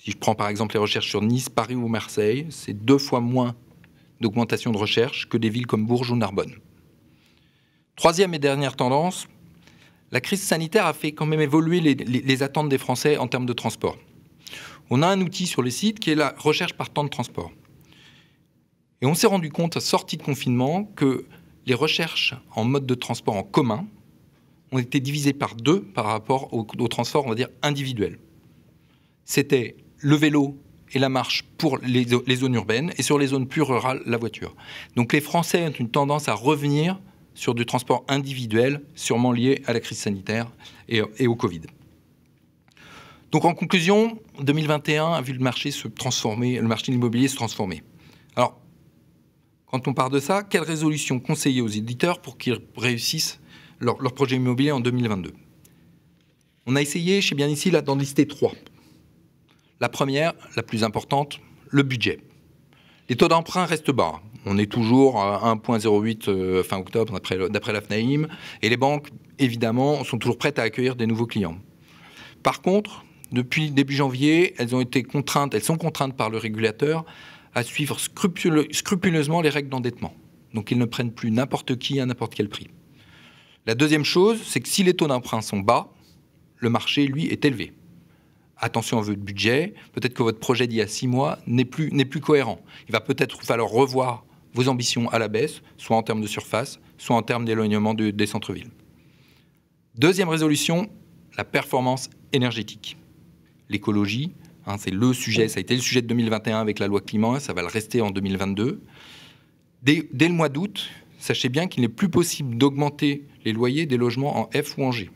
Si je prends par exemple les recherches sur Nice, Paris ou Marseille, c'est 2 fois moins d'augmentation de recherche que des villes comme Bourges ou Narbonne. Troisième et dernière tendance, la crise sanitaire a fait quand même évoluer les attentes des Français en termes de transport. On a un outil sur les sites qui est la recherche par temps de transport. Et on s'est rendu compte, à sortie de confinement, que les recherches en mode de transport en commun ont été divisées par 2 par rapport au transport, on va dire, individuel. C'était le vélo et la marche pour les zones urbaines, et sur les zones plus rurales, la voiture. Donc les Français ont une tendance à revenir sur du transport individuel, sûrement lié à la crise sanitaire et au Covid. Donc en conclusion, 2021 a vu le marché se transformer, le marché de l'immobilier se transformer. Alors, quand on part de ça, quelles résolutions conseiller aux éditeurs pour qu'ils réussissent leur projet immobilier en 2022 ? On a essayé chez Bien Ici d'en lister 3. La première, la plus importante, le budget. Les taux d'emprunt restent bas. On est toujours à 1,08 fin octobre d'après la FNAIM. Et les banques, évidemment, sont toujours prêtes à accueillir des nouveaux clients. Par contre, depuis début janvier, elles sont contraintes par le régulateur à suivre scrupuleusement les règles d'endettement. Donc ils ne prennent plus n'importe qui à n'importe quel prix. La deuxième chose, c'est que si les taux d'emprunt sont bas, le marché, lui, est élevé. Attention à votre budget, peut-être que votre projet d'il y a 6 mois n'est plus cohérent. Il va peut-être falloir revoir vos ambitions à la baisse, soit en termes de surface, soit en termes d'éloignement des centres-villes. Deuxième résolution, la performance énergétique. L'écologie, c'est le sujet, ça a été le sujet de 2021 avec la loi climat, ça va le rester en 2022. Dès le mois d'août, sachez bien qu'il n'est plus possible d'augmenter les loyers des logements en F ou en G.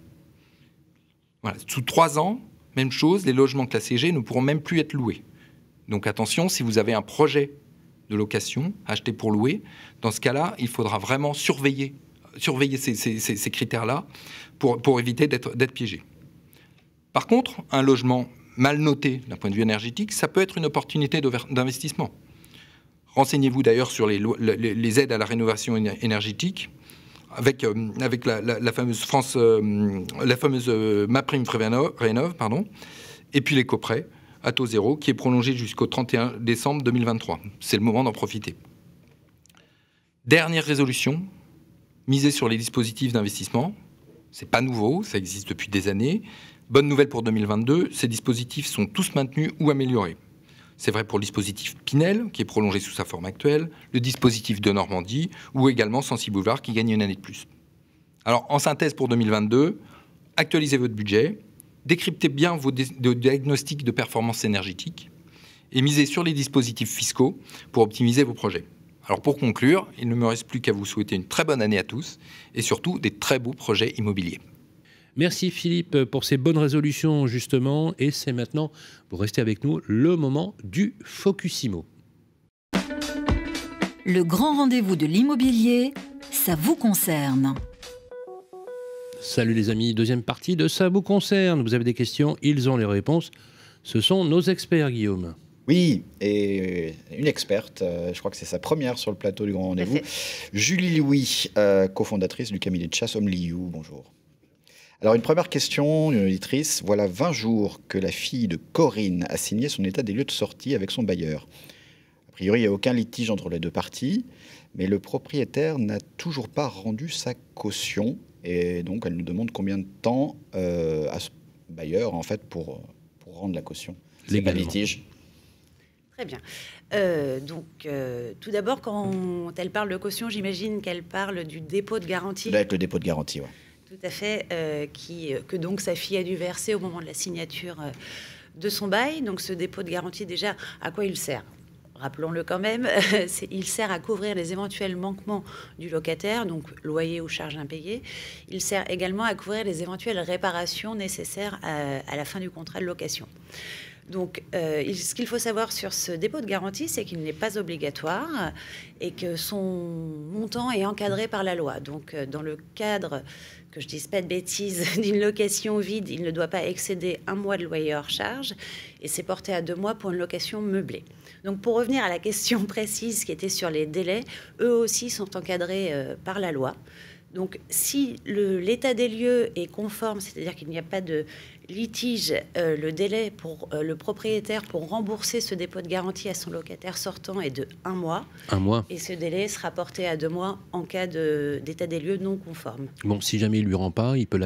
Voilà. Sous 3 ans, même chose, les logements classés G ne pourront même plus être loués. Donc attention, si vous avez un projet de location acheté pour louer, dans ce cas-là, il faudra vraiment surveiller ces critères-là pour éviter d'être piégé. Par contre, un logement mal noté d'un point de vue énergétique, ça peut être une opportunité d'investissement. Renseignez-vous d'ailleurs sur les aides à la rénovation énergétique avec la fameuse MaPrimeRénov', et puis l'éco-prêt à taux zéro qui est prolongé jusqu'au 31 décembre 2023. C'est le moment d'en profiter. Dernière résolution, miser sur les dispositifs d'investissement. C'est pas nouveau, ça existe depuis des années. Bonne nouvelle pour 2022, ces dispositifs sont tous maintenus ou améliorés. C'est vrai pour le dispositif Pinel, qui est prolongé sous sa forme actuelle, le dispositif de Normandie, ou également Censi Boulevard, qui gagne une année de plus. Alors, en synthèse pour 2022, actualisez votre budget, décryptez bien vos diagnostics de performance énergétique et misez sur les dispositifs fiscaux pour optimiser vos projets. Alors, pour conclure, il ne me reste plus qu'à vous souhaiter une très bonne année à tous et surtout des très beaux projets immobiliers. Merci Philippe pour ces bonnes résolutions justement, et c'est maintenant, vous restez avec nous, le moment du Focusimo. Le grand rendez-vous de l'immobilier, ça vous concerne. Salut les amis, deuxième partie de Ça vous concerne. Vous avez des questions, ils ont les réponses. Ce sont nos experts, Guillaume. Oui, et une experte, je crois que c'est sa première sur le plateau du Grand Rendez-vous, Julie Louis, cofondatrice du cabinet de chasse Homme Liu. Bonjour. Alors, une première question d'une auditrice. Voilà 20 jours que la fille de Corinne a signé son état des lieux de sortie avec son bailleur. A priori, il n'y a aucun litige entre les deux parties, mais le propriétaire n'a toujours pas rendu sa caution. Et donc, elle nous demande combien de temps à ce bailleur, en fait, pour rendre la caution. C'est pas litige. Très bien. Tout d'abord, quand elle parle de caution, j'imagine qu'elle parle du dépôt de garantie. Avec le dépôt de garantie, oui. Tout à fait, que donc sa fille a dû verser au moment de la signature de son bail. Donc ce dépôt de garantie, déjà, à quoi il sert ? Rappelons-le quand même, il sert à couvrir les éventuels manquements du locataire, donc loyer ou charges impayées. Il sert également à couvrir les éventuelles réparations nécessaires à la fin du contrat de location. Donc, ce qu'il faut savoir sur ce dépôt de garantie, c'est qu'il n'est pas obligatoire et que son montant est encadré par la loi. Donc, dans le cadre, que je ne dise pas de bêtises, d'une location vide, il ne doit pas excéder 1 mois de loyer hors charge et c'est porté à 2 mois pour une location meublée. Donc, pour revenir à la question précise qui était sur les délais, eux aussi sont encadrés par la loi. Donc, si l'état des lieux est conforme, c'est-à-dire qu'il n'y a pas de litige, le délai pour le propriétaire pour rembourser ce dépôt de garantie à son locataire sortant est de 1 mois. 1 mois. Et ce délai sera porté à 2 mois en cas d'état des lieux non conforme. Bon, si jamais il lui rend pas, il peut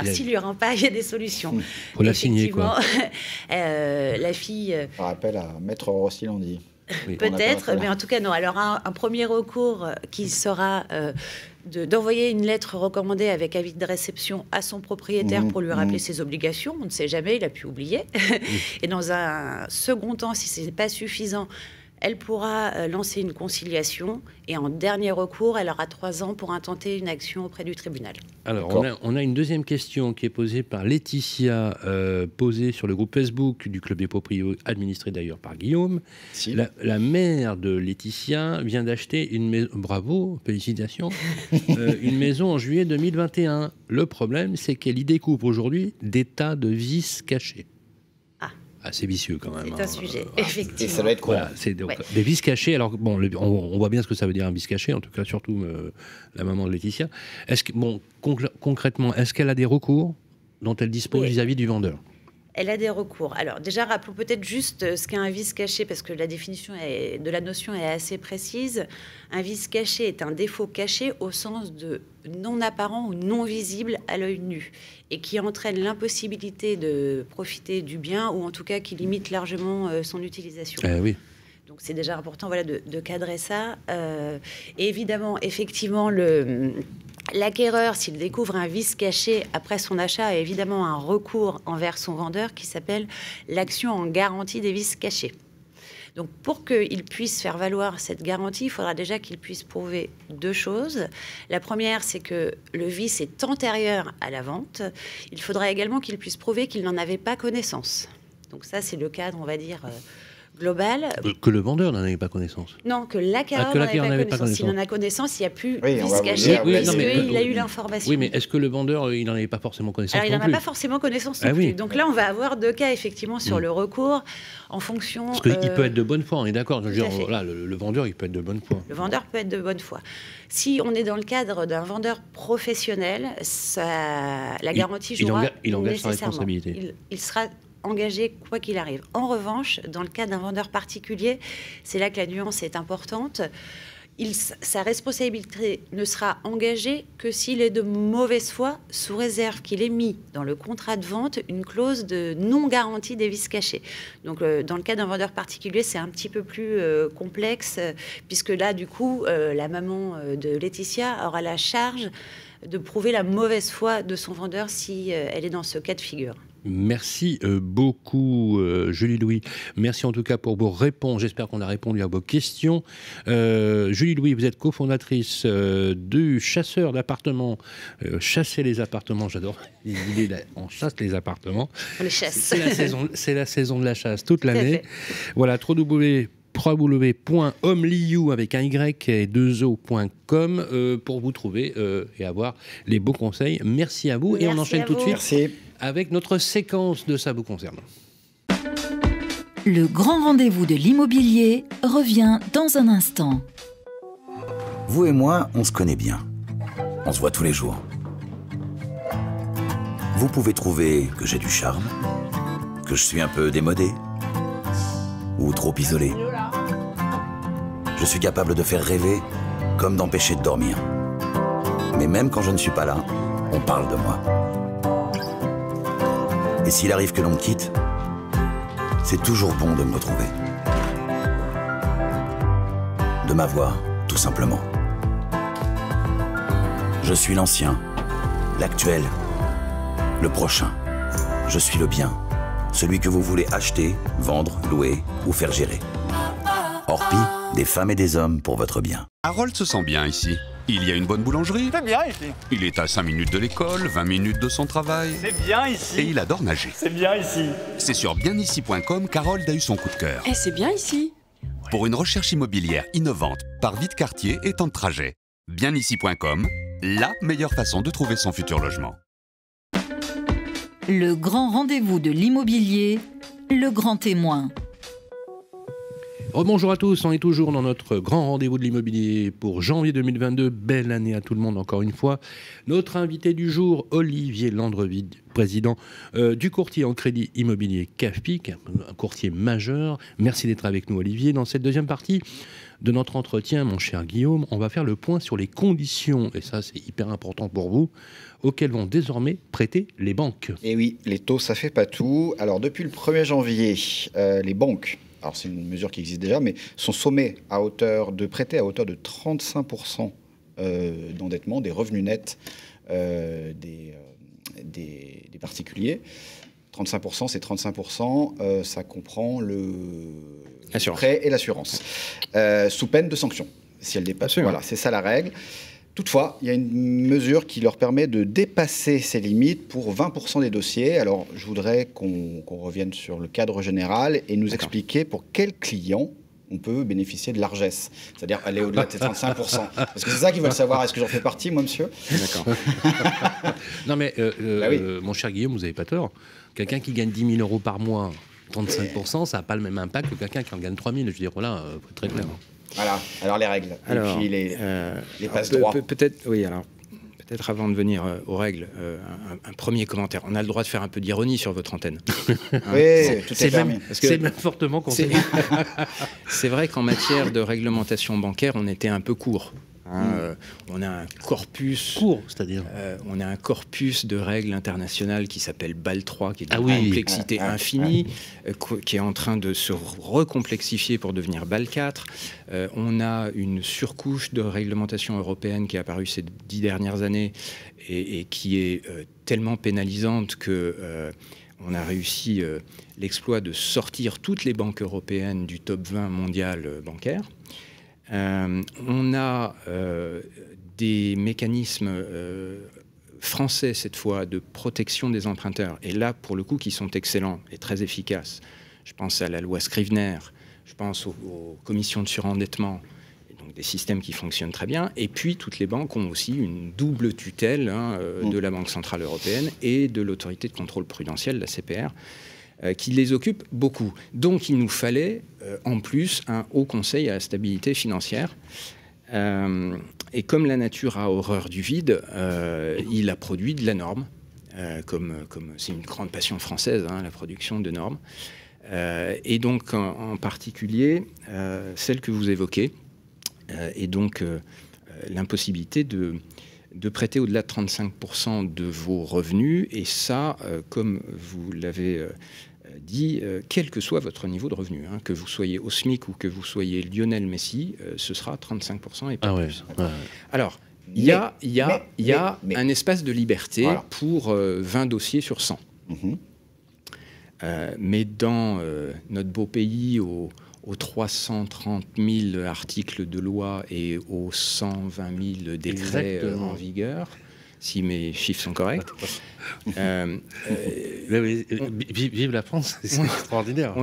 s'il lui rend pas, il y a des solutions. Il faut la signer, quoi. La fille... Par appel à Maître Rossilandi. Oui. Peut-être, mais en tout cas, non. Alors, un premier recours qui sera d'envoyer une lettre recommandée avec avis de réception à son propriétaire pour lui rappeler ses obligations. On ne sait jamais, il a pu oublier. Et dans un second temps, si ce n'est pas suffisant, elle pourra lancer une conciliation. Et en dernier recours, elle aura 3 ans pour intenter une action auprès du tribunal. Alors, on a une deuxième question qui est posée par Laetitia, posée sur le groupe Facebook du Club des Proprios, administré d'ailleurs par Guillaume. Si. La mère de Laetitia vient d'acheter une maison, bravo, félicitations, une maison en juillet 2021. Le problème, c'est qu'elle y découvre aujourd'hui des tas de vices cachés. Assez vicieux quand même. C'est un sujet, effectivement. Et ça va être quoi? Voilà, c'est des vices cachés. Alors, bon, on voit bien ce que ça veut dire un vice caché, en tout cas, surtout la maman de Laetitia. Concrètement, est-ce qu'elle a des recours dont elle dispose vis-à-vis du vendeur? Elle a des recours. Alors déjà, rappelons peut-être juste ce qu'est un vice caché, parce que la définition de la notion est assez précise. Un vice caché est un défaut caché au sens de non apparent ou non visible à l'œil nu, et qui entraîne l'impossibilité de profiter du bien, ou en tout cas qui limite largement son utilisation. Oui. Donc c'est déjà important, voilà, de cadrer ça. Et évidemment, effectivement, l'acquéreur, s'il découvre un vice caché après son achat, a évidemment un recours envers son vendeur qui s'appelle l'action en garantie des vices cachés. Donc pour qu'il puisse faire valoir cette garantie, il faudra déjà qu'il puisse prouver deux choses. La première, c'est que le vice est antérieur à la vente. Il faudra également qu'il puisse prouver qu'il n'en avait pas connaissance. Donc ça, c'est le cadre, on va dire, global. Que le vendeur n'en avait pas connaissance. Non, que l'acquéreur n'en avait pas connaissance. S'il en a connaissance, il n'y a plus vice caché, puisqu'il a eu l'information. Oui, mais est-ce que le vendeur, il n'en avait pas forcément connaissance? Alors, il n'en a pas forcément connaissance non plus. Donc là, on va avoir deux cas, effectivement, sur le recours, en fonction... Parce qu'il peut être de bonne foi, on est d'accord. Voilà, le vendeur, il peut être de bonne foi. Le vendeur peut être de bonne foi. Si on est dans le cadre d'un vendeur professionnel, la garantie jouera il engage sa nécessairement. responsabilité. Il sera engagé quoi qu'il arrive. En revanche, dans le cas d'un vendeur particulier, c'est là que la nuance est importante. Sa responsabilité ne sera engagée que s'il est de mauvaise foi, sous réserve qu'il ait mis dans le contrat de vente une clause de non-garantie des vices cachés. Donc, dans le cas d'un vendeur particulier, c'est un petit peu plus complexe, puisque là, du coup, la maman de Laetitia aura la charge de prouver la mauvaise foi de son vendeur si elle est dans ce cas de figure. Merci beaucoup, Julie-Louis. Merci en tout cas pour vos réponses. J'espère qu'on a répondu à vos questions. Julie-Louis, vous êtes cofondatrice du chasseur d'appartements. Chasser les appartements, j'adore l'idée on chasse les appartements. On les chasse. C'est la saison de la chasse toute l'année. Voilà, www.homeliu avec un Y et 2o.com pour vous trouver et avoir les beaux conseils. Merci à vous. Merci, et on enchaîne tout de suite. Merci. Avec notre séquence de Ça vous concerne. Le grand rendez-vous de l'immobilier revient dans un instant. Vous et moi, on se connaît bien. On se voit tous les jours. Vous pouvez trouver que j'ai du charme, que je suis un peu démodé ou trop isolé. Je suis capable de faire rêver comme d'empêcher de dormir. Mais même quand je ne suis pas là, on parle de moi. Et s'il arrive que l'on me quitte, c'est toujours bon de me retrouver. De m'avoir, tout simplement. Je suis l'ancien, l'actuel, le prochain. Je suis le bien, celui que vous voulez acheter, vendre, louer ou faire gérer. Orpi, des femmes et des hommes pour votre bien. Harold se sent bien ici. Il y a une bonne boulangerie. C'est bien ici. Il est à 5 minutes de l'école, 20 minutes de son travail. C'est bien ici. Et il adore nager. C'est bien ici. C'est sur bienici.com qu'Harold a eu son coup de cœur. Eh, c'est bien ici. Pour une recherche immobilière innovante, par vite quartier et temps de trajet. Bienici.com, la meilleure façon de trouver son futur logement. Le grand rendez-vous de l'immobilier, le grand témoin. Bonjour à tous, on est toujours dans notre grand rendez-vous de l'immobilier pour janvier 2022. Belle année à tout le monde encore une fois. Notre invité du jour, Olivier Landreville, président du courtier en crédit immobilier CAFPIC, un courtier majeur. Merci d'être avec nous, Olivier. Dans cette deuxième partie de notre entretien, mon cher Guillaume, on va faire le point sur les conditions, et ça c'est hyper important pour vous, auxquelles vont désormais prêter les banques. Et oui, les taux, ça fait pas tout. Alors depuis le 1er janvier, les banques, alors c'est une mesure qui existe déjà, mais sont sommées de prêter à hauteur de 35% d'endettement, des revenus nets des particuliers. 35%, c'est 35%, ça comprend le prêt et l'assurance, sous peine de sanction, si elle dépasse. Voilà, c'est ça la règle. Toutefois, il y a une mesure qui leur permet de dépasser ces limites pour 20% des dossiers. Alors, je voudrais qu'on revienne sur le cadre général et nous expliquer pour quels clients on peut bénéficier de largesse, c'est-à-dire aller au-delà de ces 35%. Parce que c'est ça qu'ils veulent savoir. Est-ce que j'en fais partie, moi, monsieur? D'accord. Non, mais mon cher Guillaume, vous n'avez pas tort. Quelqu'un qui gagne 10 000 euros par mois, 35%, ça n'a pas le même impact que quelqu'un qui en gagne 3 000. Je veux dire, voilà, faut être très clair. Voilà, alors les règles, alors, et puis les passe-droits. Peut-être, oui, alors Peut-être avant de venir aux règles, un premier commentaire. On a le droit de faire un peu d'ironie sur votre antenne. Oui, tout est permis. C'est même fortement conseillé. C'est vrai qu'en matière de réglementation bancaire, on était un peu court. On a un corpus, on a un corpus de règles internationales qui s'appelle BAL 3, qui est d'une complexité infinie, qui est en train de se recomplexifier pour devenir BAL 4. On a une surcouche de réglementation européenne qui est apparue ces 10 dernières années et qui est tellement pénalisante que on a réussi l'exploit de sortir toutes les banques européennes du top 20 mondial bancaire. On a des mécanismes français, cette fois, de protection des emprunteurs, et là, pour le coup, qui sont excellents et très efficaces. Je pense à la loi Scrivener, je pense aux commissions de surendettement, et donc des systèmes qui fonctionnent très bien, et puis toutes les banques ont aussi une double tutelle de la Banque Centrale Européenne et de l'autorité de contrôle prudentiel, la CPR, qui les occupe beaucoup. Donc il nous fallait en plus un haut conseil à la stabilité financière. Et comme la nature a horreur du vide, il a produit de la norme, comme c'est une grande passion française, la production de normes. Et donc en particulier celle que vous évoquez, et donc l'impossibilité de prêter au-delà de 35% de vos revenus, et ça, comme vous l'avez dit, quel que soit votre niveau de revenu, que vous soyez au SMIC ou que vous soyez Lionel Messi, ce sera 35% et pas plus. Alors, il y a un espace de liberté pour 20 dossiers sur 100. Mais dans notre beau pays, aux 330 000 articles de loi et aux 120 000 décrets en vigueur, si mes chiffres sont corrects. Vive la France, c'est extraordinaire.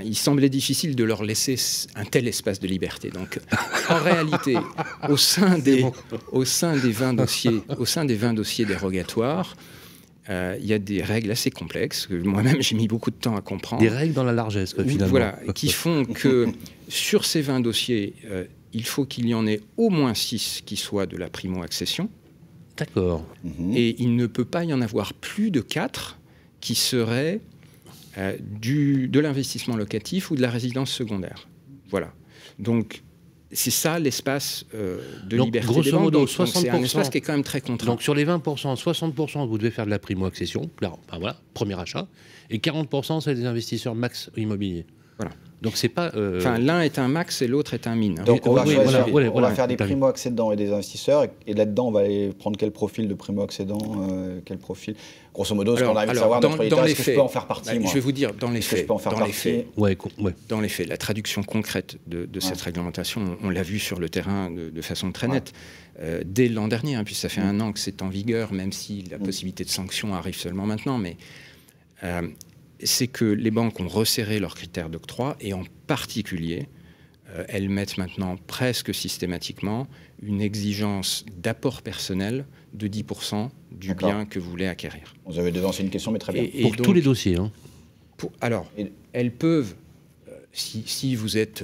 Il semblait difficile de leur laisser un tel espace de liberté. Donc, en réalité, au sein des 20 dossiers dérogatoires, il y a des règles assez complexes que moi-même j'ai mis beaucoup de temps à comprendre. Des règles dans la largesse, finalement. Voilà, qui font que sur ces 20 dossiers, il faut qu'il y en ait au moins 6 qui soient de la primo-accession. D'accord. Et il ne peut pas y en avoir plus de 4 qui seraient de l'investissement locatif ou de la résidence secondaire. Voilà. Donc, c'est ça l'espace de liberté grosso des banques. modo, Donc, 60%, c'est un espace qui est quand même très contraint. Donc sur les 20%, 60% vous devez faire de la primo-accession, voilà, premier achat, et 40% c'est des investisseurs max immobiliers. Voilà. Donc c'est pas. L'un est un max et l'autre est un min. Donc on va faire des primo-accédants et des investisseurs, et là-dedans on va aller prendre quel profil de primo-accédant, quel profil. Grosso modo, ce qu'on arrive à savoir dans les faits, est-ce que je peux en faire partie moi. Je vais vous dire, dans les faits, dans les faits, la traduction concrète de cette réglementation, on l'a vu sur le terrain de façon très nette. Dès l'an dernier, puis ça fait un an que c'est en vigueur, même si la possibilité de sanction arrive seulement maintenant, mais c'est que les banques ont resserré leurs critères d'octroi, et en particulier, elles mettent maintenant presque systématiquement une exigence d'apport personnel de 10% du bien que vous voulez acquérir. Vous avez devancé une question, mais très bien. Pour donc, tous les dossiers. Elles peuvent, si vous êtes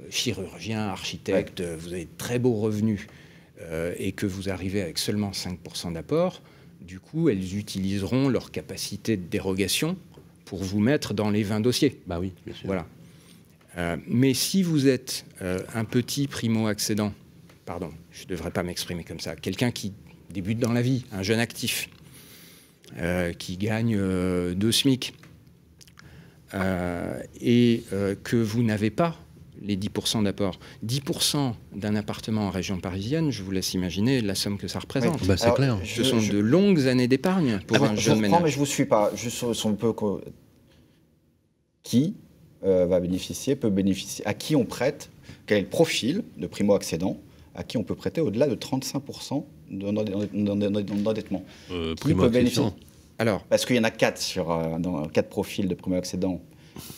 chirurgien, architecte, vous avez de très beaux revenus, et que vous arrivez avec seulement 5% d'apport, du coup, elles utiliseront leur capacité de dérogation pour vous mettre dans les 20 dossiers. Bah oui, bien sûr. Voilà. Mais si vous êtes un petit primo-accédant, pardon, je ne devrais pas m'exprimer comme ça, quelqu'un qui débute dans la vie, un jeune actif, qui gagne 2 SMIC, et que vous n'avez pas les 10% d'apport. 10% d'un appartement en région parisienne, je vous laisse imaginer la somme que ça représente. Bah, c'est clair. Ce sont de longues années d'épargne pour un jeune ménage. Mais je ne vous suis pas. Juste on peut... Qui va bénéficier, peut bénéficier, à qui on prête, quel est le profil de primo-accédant, à qui on peut prêter au-delà de 35% d'endettement. Qui peut bénéficier? Alors, parce qu'il y en a 4 dans 4 profils de primo-accédants.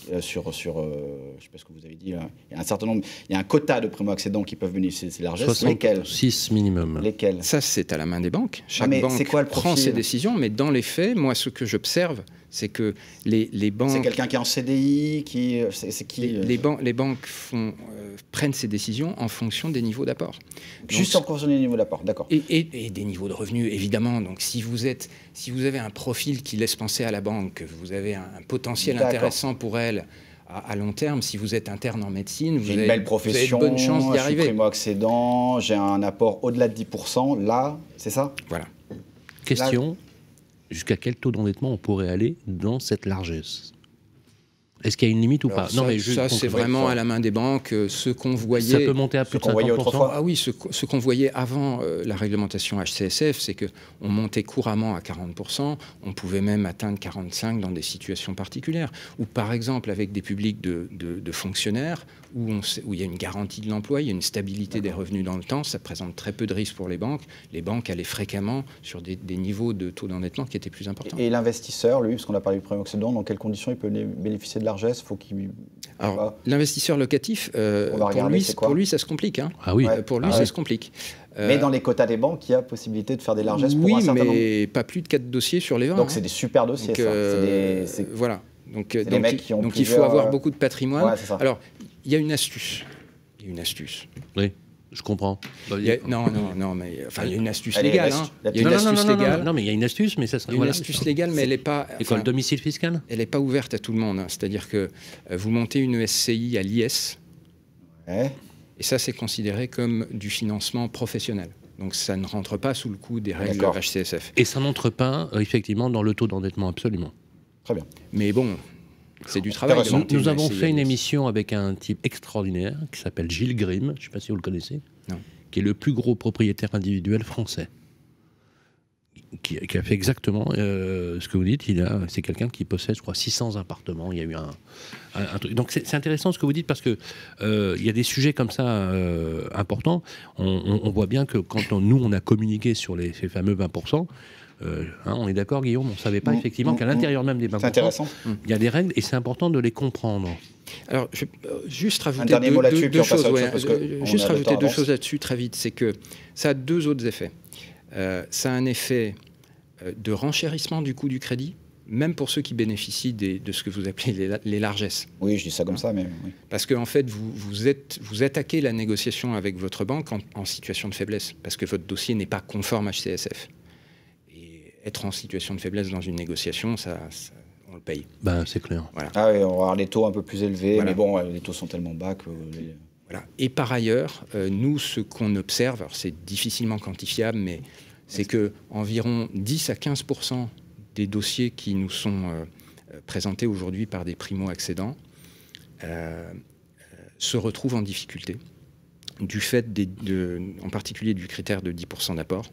Je ne sais pas ce que vous avez dit, il y a un certain nombre, il y a un quota de primo-accédants qui peuvent bénéficier de ces largesses. 66 minimum. Lesquels? Ça, c'est à la main des banques. Chaque banque prend ses décisions, mais dans les faits, moi, ce que j'observe, C'est que les banques... C'est quelqu'un qui est en CDI, c'est qui les banques prennent ces décisions en fonction des niveaux d'apport. Juste en fonction des niveaux d'apport, d'accord. Et des niveaux de revenus, évidemment. Donc si vous avez un profil qui laisse penser à la banque, que vous avez un potentiel intéressant pour elle à long terme, si vous êtes interne en médecine, vous avez belle profession, de bonnes chances d'y arriver. Je suis primo-accédant, j'ai un apport au-delà de 10%, là, c'est ça? Voilà. Question, jusqu'à quel taux d'endettement on pourrait aller dans cette largesse? Est-ce qu'il y a une limite ou pas? Non, mais ça c'est vraiment à la main des banques. Ce qu'on voyait... Ça peut monter à plus de 50%. Ah oui, ce qu'on voyait avant la réglementation HCSF, c'est qu'on montait couramment à 40%, on pouvait même atteindre 45% dans des situations particulières. Ou par exemple avec des publics de fonctionnaires, où il y a une garantie de l'emploi, il y a une stabilité des revenus dans le temps, ça présente très peu de risques pour les banques. Les banques allaient fréquemment sur des niveaux de taux d'endettement qui étaient plus importants. Et l'investisseur, lui, parce qu'on a parlé du primo-accédant, dans quelles conditions il peut bénéficier de largesse? Faut qu'il... Alors, l'investisseur locatif, pour lui, ça se complique. Hein. Ah oui. Pour lui, ça se complique. Mais dans les quotas des banques, il y a possibilité de faire des largesses pour un certain nombre. Oui, mais pas plus de 4 dossiers sur les 20. Donc, c'est des super dossiers, ça. Voilà. Donc il faut avoir beaucoup de patrimoine. Ouais, c'est ça. Alors, il y a une astuce. Oui, je comprends. Non, mais enfin, il y a une astuce légale. Il y a une astuce légale. Non, mais il y a une astuce, mais ça serait une astuce légale, mais elle n'est pas. École de domicile fiscal. Elle n'est pas ouverte à tout le monde. Hein. C'est-à-dire que vous montez une SCI à l'IS, et ça, c'est considéré comme du financement professionnel. Donc, ça ne rentre pas sous le coup des règles HCSF. Et ça n'entre pas, effectivement, dans le taux d'endettement, absolument. Très bien. Mais bon. C'est du travail. Nous avons fait une émission avec un type extraordinaire qui s'appelle Gilles Grimm, je ne sais pas si vous le connaissez, qui est le plus gros propriétaire individuel français, qui a fait exactement ce que vous dites. C'est quelqu'un qui possède, je crois, 600 appartements. Il y a eu un truc. Donc c'est intéressant ce que vous dites parce que il y a des sujets comme ça importants. On voit bien que quand nous on a communiqué sur ces fameux 20%. On est d'accord, Guillaume, on ne savait pas effectivement qu'à l'intérieur même des 20%, il y a des règles et c'est important de les comprendre. Alors, je vais juste rajouter deux choses. Juste rajouter deux choses là-dessus très vite. C'est que ça a deux autres effets. Ça a un effet de renchérissement du coût du crédit, même pour ceux qui bénéficient de ce que vous appelez les largesses. Oui, je dis ça comme ça, mais... Oui. Parce qu'en fait, vous attaquez la négociation avec votre banque en situation de faiblesse, parce que votre dossier n'est pas conforme HCSF. Être en situation de faiblesse dans une négociation, on le paye. Ben, c'est clair. Voilà. Ah oui, on va avoir les taux un peu plus élevés, mais bon, les taux sont tellement bas que... Voilà. Et par ailleurs, nous, ce qu'on observe, c'est difficilement quantifiable, mais c'est que environ 10 à 15% des dossiers qui nous sont présentés aujourd'hui par des primo-accédants se retrouvent en difficulté, du fait en particulier du critère de 10% d'apport.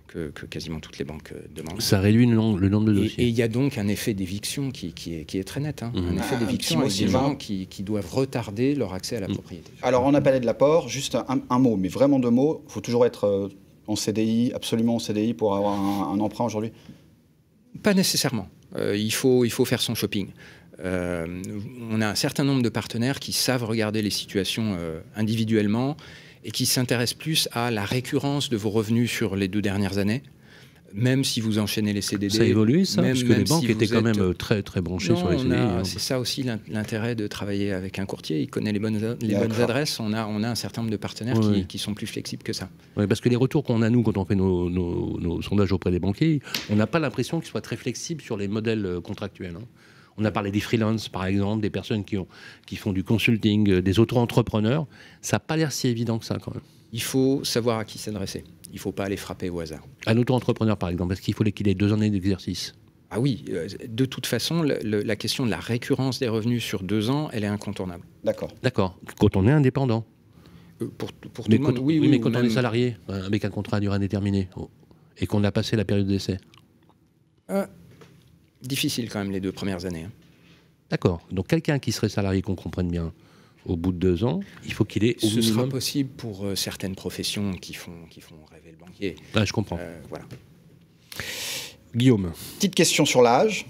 Que quasiment toutes les banques demandent. Ça réduit le nombre de dossiers. Et il y a donc un effet d'éviction qui est très net. Hein. Un effet d'éviction avec des gens qui doivent retarder leur accès à la propriété. Alors, on a parlé de l'apport. Juste un mot, mais vraiment deux mots. Il faut toujours être en CDI, absolument en CDI, pour avoir un emprunt aujourd'hui? Pas nécessairement. Il faut faire son shopping. On a un certain nombre de partenaires qui savent regarder les situations individuellement et qui s'intéressent plus à la récurrence de vos revenus sur les 2 dernières années, même si vous enchaînez les CDD. Ça a évolué, ça, parce que les banques étaient quand même très, très branchées sur les CDD. C'est ça aussi l'intérêt de travailler avec un courtier. Il connaît les bonnes adresses. On a un certain nombre de partenaires qui sont plus flexibles que ça. Oui, parce que les retours qu'on a, nous, quand on fait nos sondages auprès des banquiers, on n'a pas l'impression qu'ils soient très flexibles sur les modèles contractuels. Hein. On a parlé des freelances, par exemple, des personnes qui font du consulting, des auto-entrepreneurs. Ça n'a pas l'air si évident que ça, quand même. Il faut savoir à qui s'adresser. Il ne faut pas aller frapper au hasard. Un auto-entrepreneur, par exemple, est-ce qu'il faut qu'il ait 2 années d'exercice? Ah oui, de toute façon, la question de la récurrence des revenus sur 2 ans, elle est incontournable. D'accord. D'accord. Quand on est indépendant. Pour tout le monde, oui, mais quand on est salarié, avec un contrat à durée indéterminée, et qu'on a passé la période d'essai. Difficile quand même les 2 premières années. Hein. D'accord. Donc quelqu'un qui serait salarié, qu'on comprenne bien, au bout de 2 ans, il faut qu'il ait au minimum... Ce sera possible pour certaines professions qui font rêver le banquier. Ah, je comprends. Voilà. Guillaume. Petite question sur l'âge.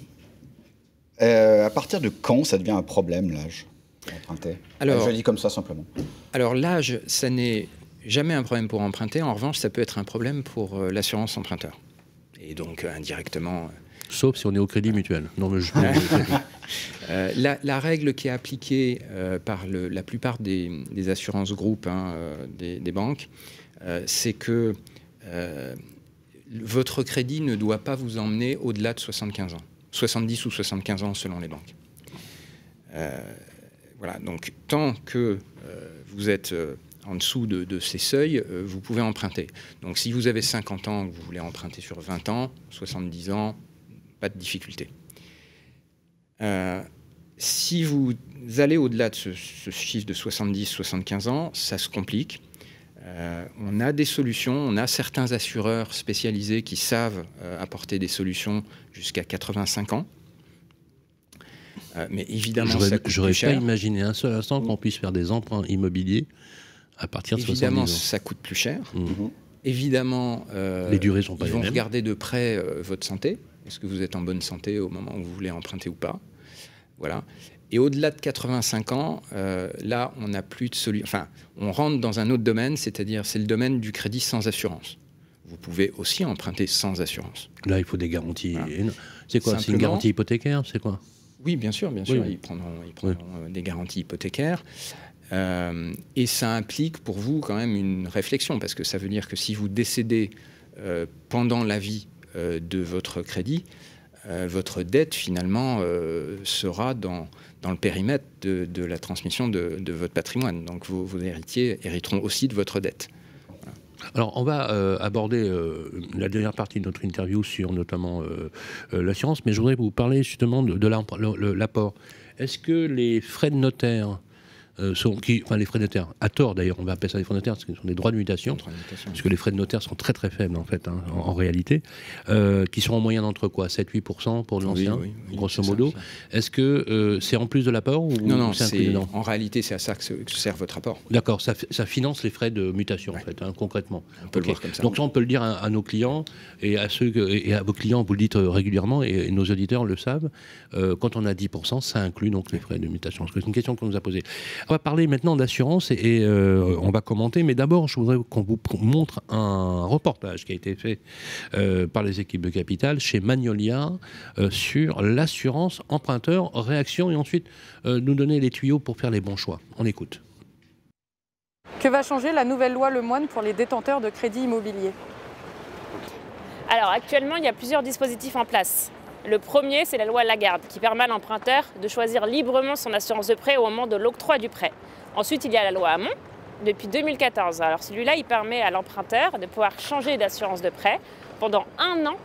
À partir de quand ça devient un problème, l'âge pour emprunter? Je le dis comme ça, simplement. Alors l'âge, ça n'est jamais un problème pour emprunter. En revanche, ça peut être un problème pour l'assurance emprunteur. Et donc indirectement... Sauf si on est au Crédit Mutuel. Non, mais la règle qui est appliquée par la plupart des assurances groupes des banques, c'est que votre crédit ne doit pas vous emmener au-delà de 75 ans. 70 ou 75 ans selon les banques. Voilà, donc tant que vous êtes en dessous de ces seuils, vous pouvez emprunter. Donc si vous avez 50 ans, vous voulez emprunter sur 20 ans, 70 ans, pas de difficulté. Si vous allez au-delà de ce chiffre de 70-75 ans, ça se complique. On a des solutions, on a certains assureurs spécialisés qui savent apporter des solutions jusqu'à 85 ans. Mais évidemment, ça coûte plus cher. J'aurais pas imaginé un seul instant qu'on puisse faire des emprunts immobiliers à partir de 70 ans. Évidemment, ça coûte plus cher. Évidemment, les durées sont pas les mêmes. Ils vont regarder de près votre santé. Est-ce que vous êtes en bonne santé au moment où vous voulez emprunter ou pas? Voilà. Et au-delà de 85 ans, là, on n'a plus de solution. Enfin, on rentre dans un autre domaine, c'est-à-dire c'est le domaine du crédit sans assurance. Vous pouvez aussi emprunter sans assurance. Là, il faut des garanties. Voilà. C'est quoi? C'est une Simplement, garantie hypothécaire? C'est quoi? Oui, bien sûr. Oui. Ils prendront des garanties hypothécaires. Et ça implique pour vous quand même une réflexion, parce que ça veut dire que si vous décédez pendant la vie de votre crédit, votre dette finalement sera dans le périmètre de la transmission de votre patrimoine. Donc vos héritiers hériteront aussi de votre dette. Voilà. Alors on va aborder la dernière partie de notre interview sur notamment l'assurance, mais je voudrais vous parler justement de l'apport. Est-ce que les frais de notaire les frais de notaire, à tort d'ailleurs, on va appeler ça des frais de notaire, parce que ce sont des droits de mutation, parce que les frais de notaire sont très très faibles en fait, en réalité, qui sont en moyenne entre quoi, 7-8% pour l'ancien, grosso modo. Est-ce que c'est en plus de l'apport ou Non, c'est inclus dedans? En réalité, c'est à ça que sert votre apport. D'accord, ça finance les frais de mutation en fait, concrètement. On peut le voir comme ça. Donc ça, on peut le dire à nos clients et à vos clients, vous le dites régulièrement, et nos auditeurs le savent, quand on a 10%, ça inclut donc les frais de mutation. Parce que c'est une question qu'on nous a posée. On va parler maintenant d'assurance et on va commenter, mais d'abord je voudrais qu'on vous montre un reportage qui a été fait par les équipes de Capital chez Magnolia sur l'assurance emprunteur, réaction, et ensuite nous donner les tuyaux pour faire les bons choix. On écoute. Que va changer la nouvelle loi Lemoine pour les détenteurs de crédits immobiliers? Alors actuellement, il y a plusieurs dispositifs en place. Le premier, c'est la loi Lagarde, qui permet à l'emprunteur de choisir librement son assurance de prêt au moment de l'octroi du prêt. Ensuite, il y a la loi Hamon, depuis 2014. Alors celui-là, il permet à l'emprunteur de pouvoir changer d'assurance de prêt pendant 1 an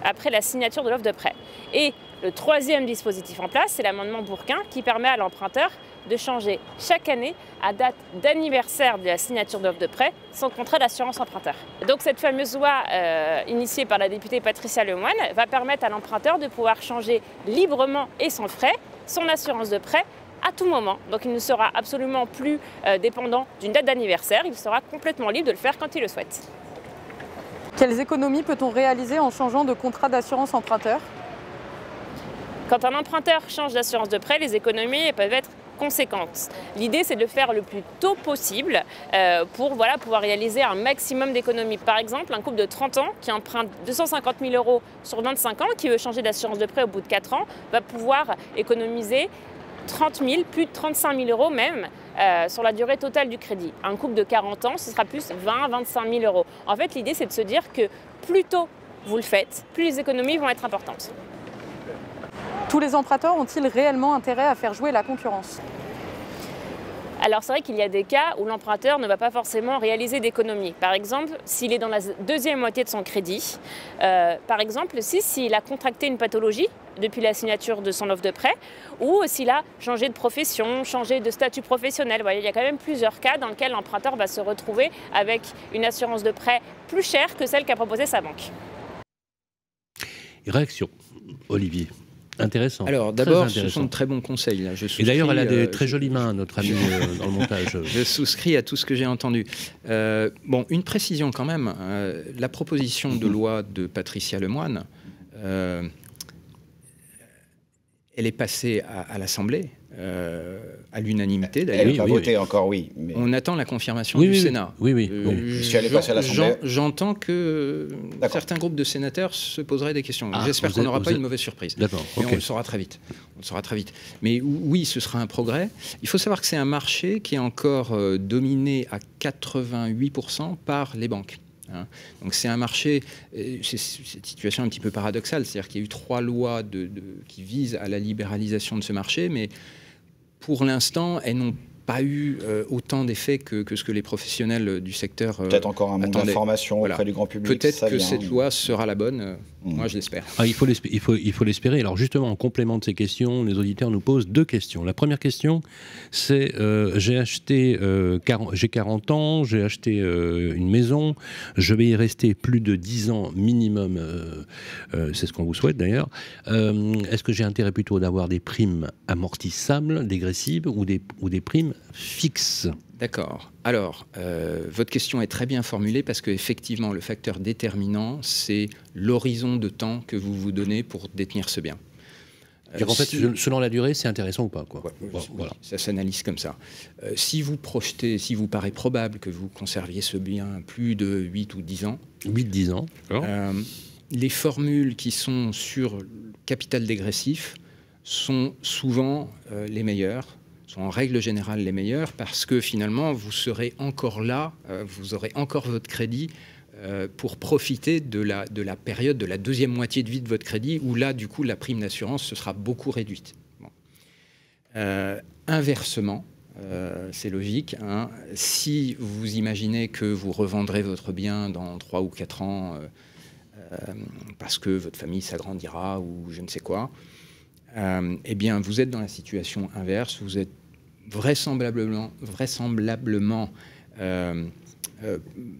après la signature de l'offre de prêt. Et le troisième dispositif en place, c'est l'amendement Bourquin, qui permet à l'emprunteur de changer chaque année à date d'anniversaire de la signature d'offre de prêt son contrat d'assurance emprunteur. Donc cette fameuse loi initiée par la députée Patricia Lemoine va permettre à l'emprunteur de pouvoir changer librement et sans frais son assurance de prêt à tout moment. Donc il ne sera absolument plus dépendant d'une date d'anniversaire, il sera complètement libre de le faire quand il le souhaite. Quelles économies peut-on réaliser en changeant de contrat d'assurance emprunteur? Quand un emprunteur change d'assurance de prêt, les économies peuvent être conséquences. L'idée, c'est de le faire le plus tôt possible pour pouvoir réaliser un maximum d'économies. Par exemple, un couple de 30 ans qui emprunte 250 000 € sur 25 ans, qui veut changer d'assurance de prêt au bout de 4 ans, va pouvoir économiser 30 000, plus de 35 000 € même sur la durée totale du crédit. Un couple de 40 ans, ce sera plus 20-25 000 €. En fait, l'idée, c'est de se dire que plus tôt vous le faites, plus les économies vont être importantes. Tous les emprunteurs ont-ils réellement intérêt à faire jouer la concurrence? Alors c'est vrai qu'il y a des cas où l'emprunteur ne va pas forcément réaliser d'économies. Par exemple, s'il est dans la deuxième moitié de son crédit, par exemple s'il a contracté une pathologie depuis la signature de son offre de prêt, ou s'il a changé de profession, changé de statut professionnel. Vous voyez, il y a quand même plusieurs cas dans lesquels l'emprunteur va se retrouver avec une assurance de prêt plus chère que celle qu'a proposée sa banque. Réaction, Olivier. Intéressant. Alors d'abord, ce sont de très bons conseils. Là. Et d'ailleurs, elle a des très jolies mains, notre amie, dans le montage. Je souscris à tout ce que j'ai entendu. Bon, une précision quand même. La proposition de loi de Patricia Lemoine, elle est passée à l'Assemblée. à l'unanimité Elle d'ailleurs. n'a pas voté encore, oui. Mais... On attend la confirmation du Sénat. Si elle est passée à l'Assemblée... J'entends que certains groupes de sénateurs se poseraient des questions. J'espère qu'on n'aura pas une mauvaise surprise. D'accord. Mais on le saura très vite. Mais oui, ce sera un progrès. Il faut savoir que c'est un marché qui est encore dominé à 88% par les banques. Donc c'est un marché, c'est une situation un petit peu paradoxale, c'est-à-dire qu'il y a eu 3 lois qui visent à la libéralisation de ce marché, mais pour l'instant, elles n'ont pas eu autant d'effets que ce que les professionnels du secteur peut-être encore un manque d'information auprès du grand public. Peut-être que cette loi sera la bonne, moi je l'espère. Il faut l'espérer. Alors justement, en complément de ces questions, les auditeurs nous posent 2 questions. La première question, c'est j'ai 40 ans, j'ai acheté une maison, je vais y rester plus de 10 ans minimum, c'est ce qu'on vous souhaite d'ailleurs. Est-ce que j'ai intérêt plutôt d'avoir des primes amortissables, dégressives, ou des primes fixes? D'accord. Alors, votre question est très bien formulée parce qu'effectivement, le facteur déterminant, c'est l'horizon de temps que vous vous donnez pour détenir ce bien. En fait, selon la durée, c'est intéressant ou pas, quoi. Voilà. Ça s'analyse comme ça. Si vous paraît probable que vous conserviez ce bien plus de 8 ou 10 ans... 8-10 ans, les formules qui sont sur le capital dégressif sont souvent les meilleures, sont en règle générale les meilleures, parce que finalement, vous serez encore là, vous aurez encore votre crédit pour profiter de la période de la deuxième moitié de vie de votre crédit, où là, du coup, la prime d'assurance se sera beaucoup réduite. Inversement, c'est logique, si vous imaginez que vous revendrez votre bien dans 3 ou 4 ans parce que votre famille s'agrandira ou je ne sais quoi, eh bien, vous êtes dans la situation inverse, vous êtes vraisemblablement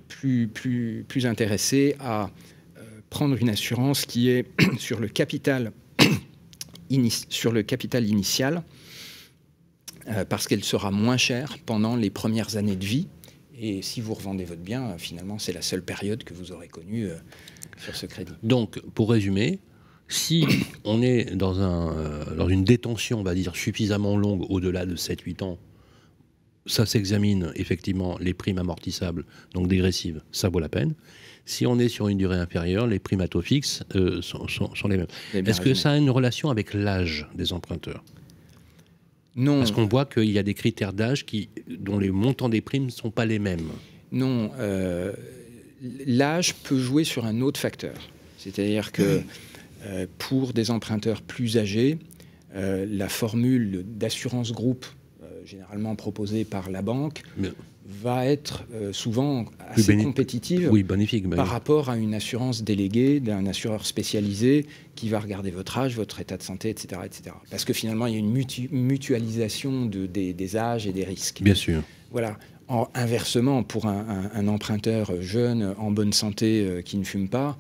plus intéressé à prendre une assurance qui est sur le capital initial, parce qu'elle sera moins chère pendant les premières années de vie. Et si vous revendez votre bien, finalement, c'est la seule période que vous aurez connue sur ce crédit. Donc, pour résumer, si on est dans une détention, on va dire, suffisamment longue, au-delà de 7-8 ans, ça s'examine effectivement, les primes amortissables, donc dégressives, ça vaut la peine. Si on est sur une durée inférieure, les primes à taux fixe sont les mêmes. Est-ce que ça a une relation avec l'âge des emprunteurs ? Non. Parce qu'on voit qu'il y a des critères d'âge dont les montants des primes ne sont pas les mêmes. Non. L'âge peut jouer sur un autre facteur. C'est-à-dire que pour des emprunteurs plus âgés, la formule d'assurance groupe généralement proposée par la banque va être souvent assez compétitive par rapport à une assurance déléguée d'un assureur spécialisé qui va regarder votre âge, votre état de santé, etc. etc. Parce que finalement, il y a une mutualisation des âges et des risques. Bien sûr. Voilà. Inversement, pour un emprunteur jeune, en bonne santé, qui ne fume pas,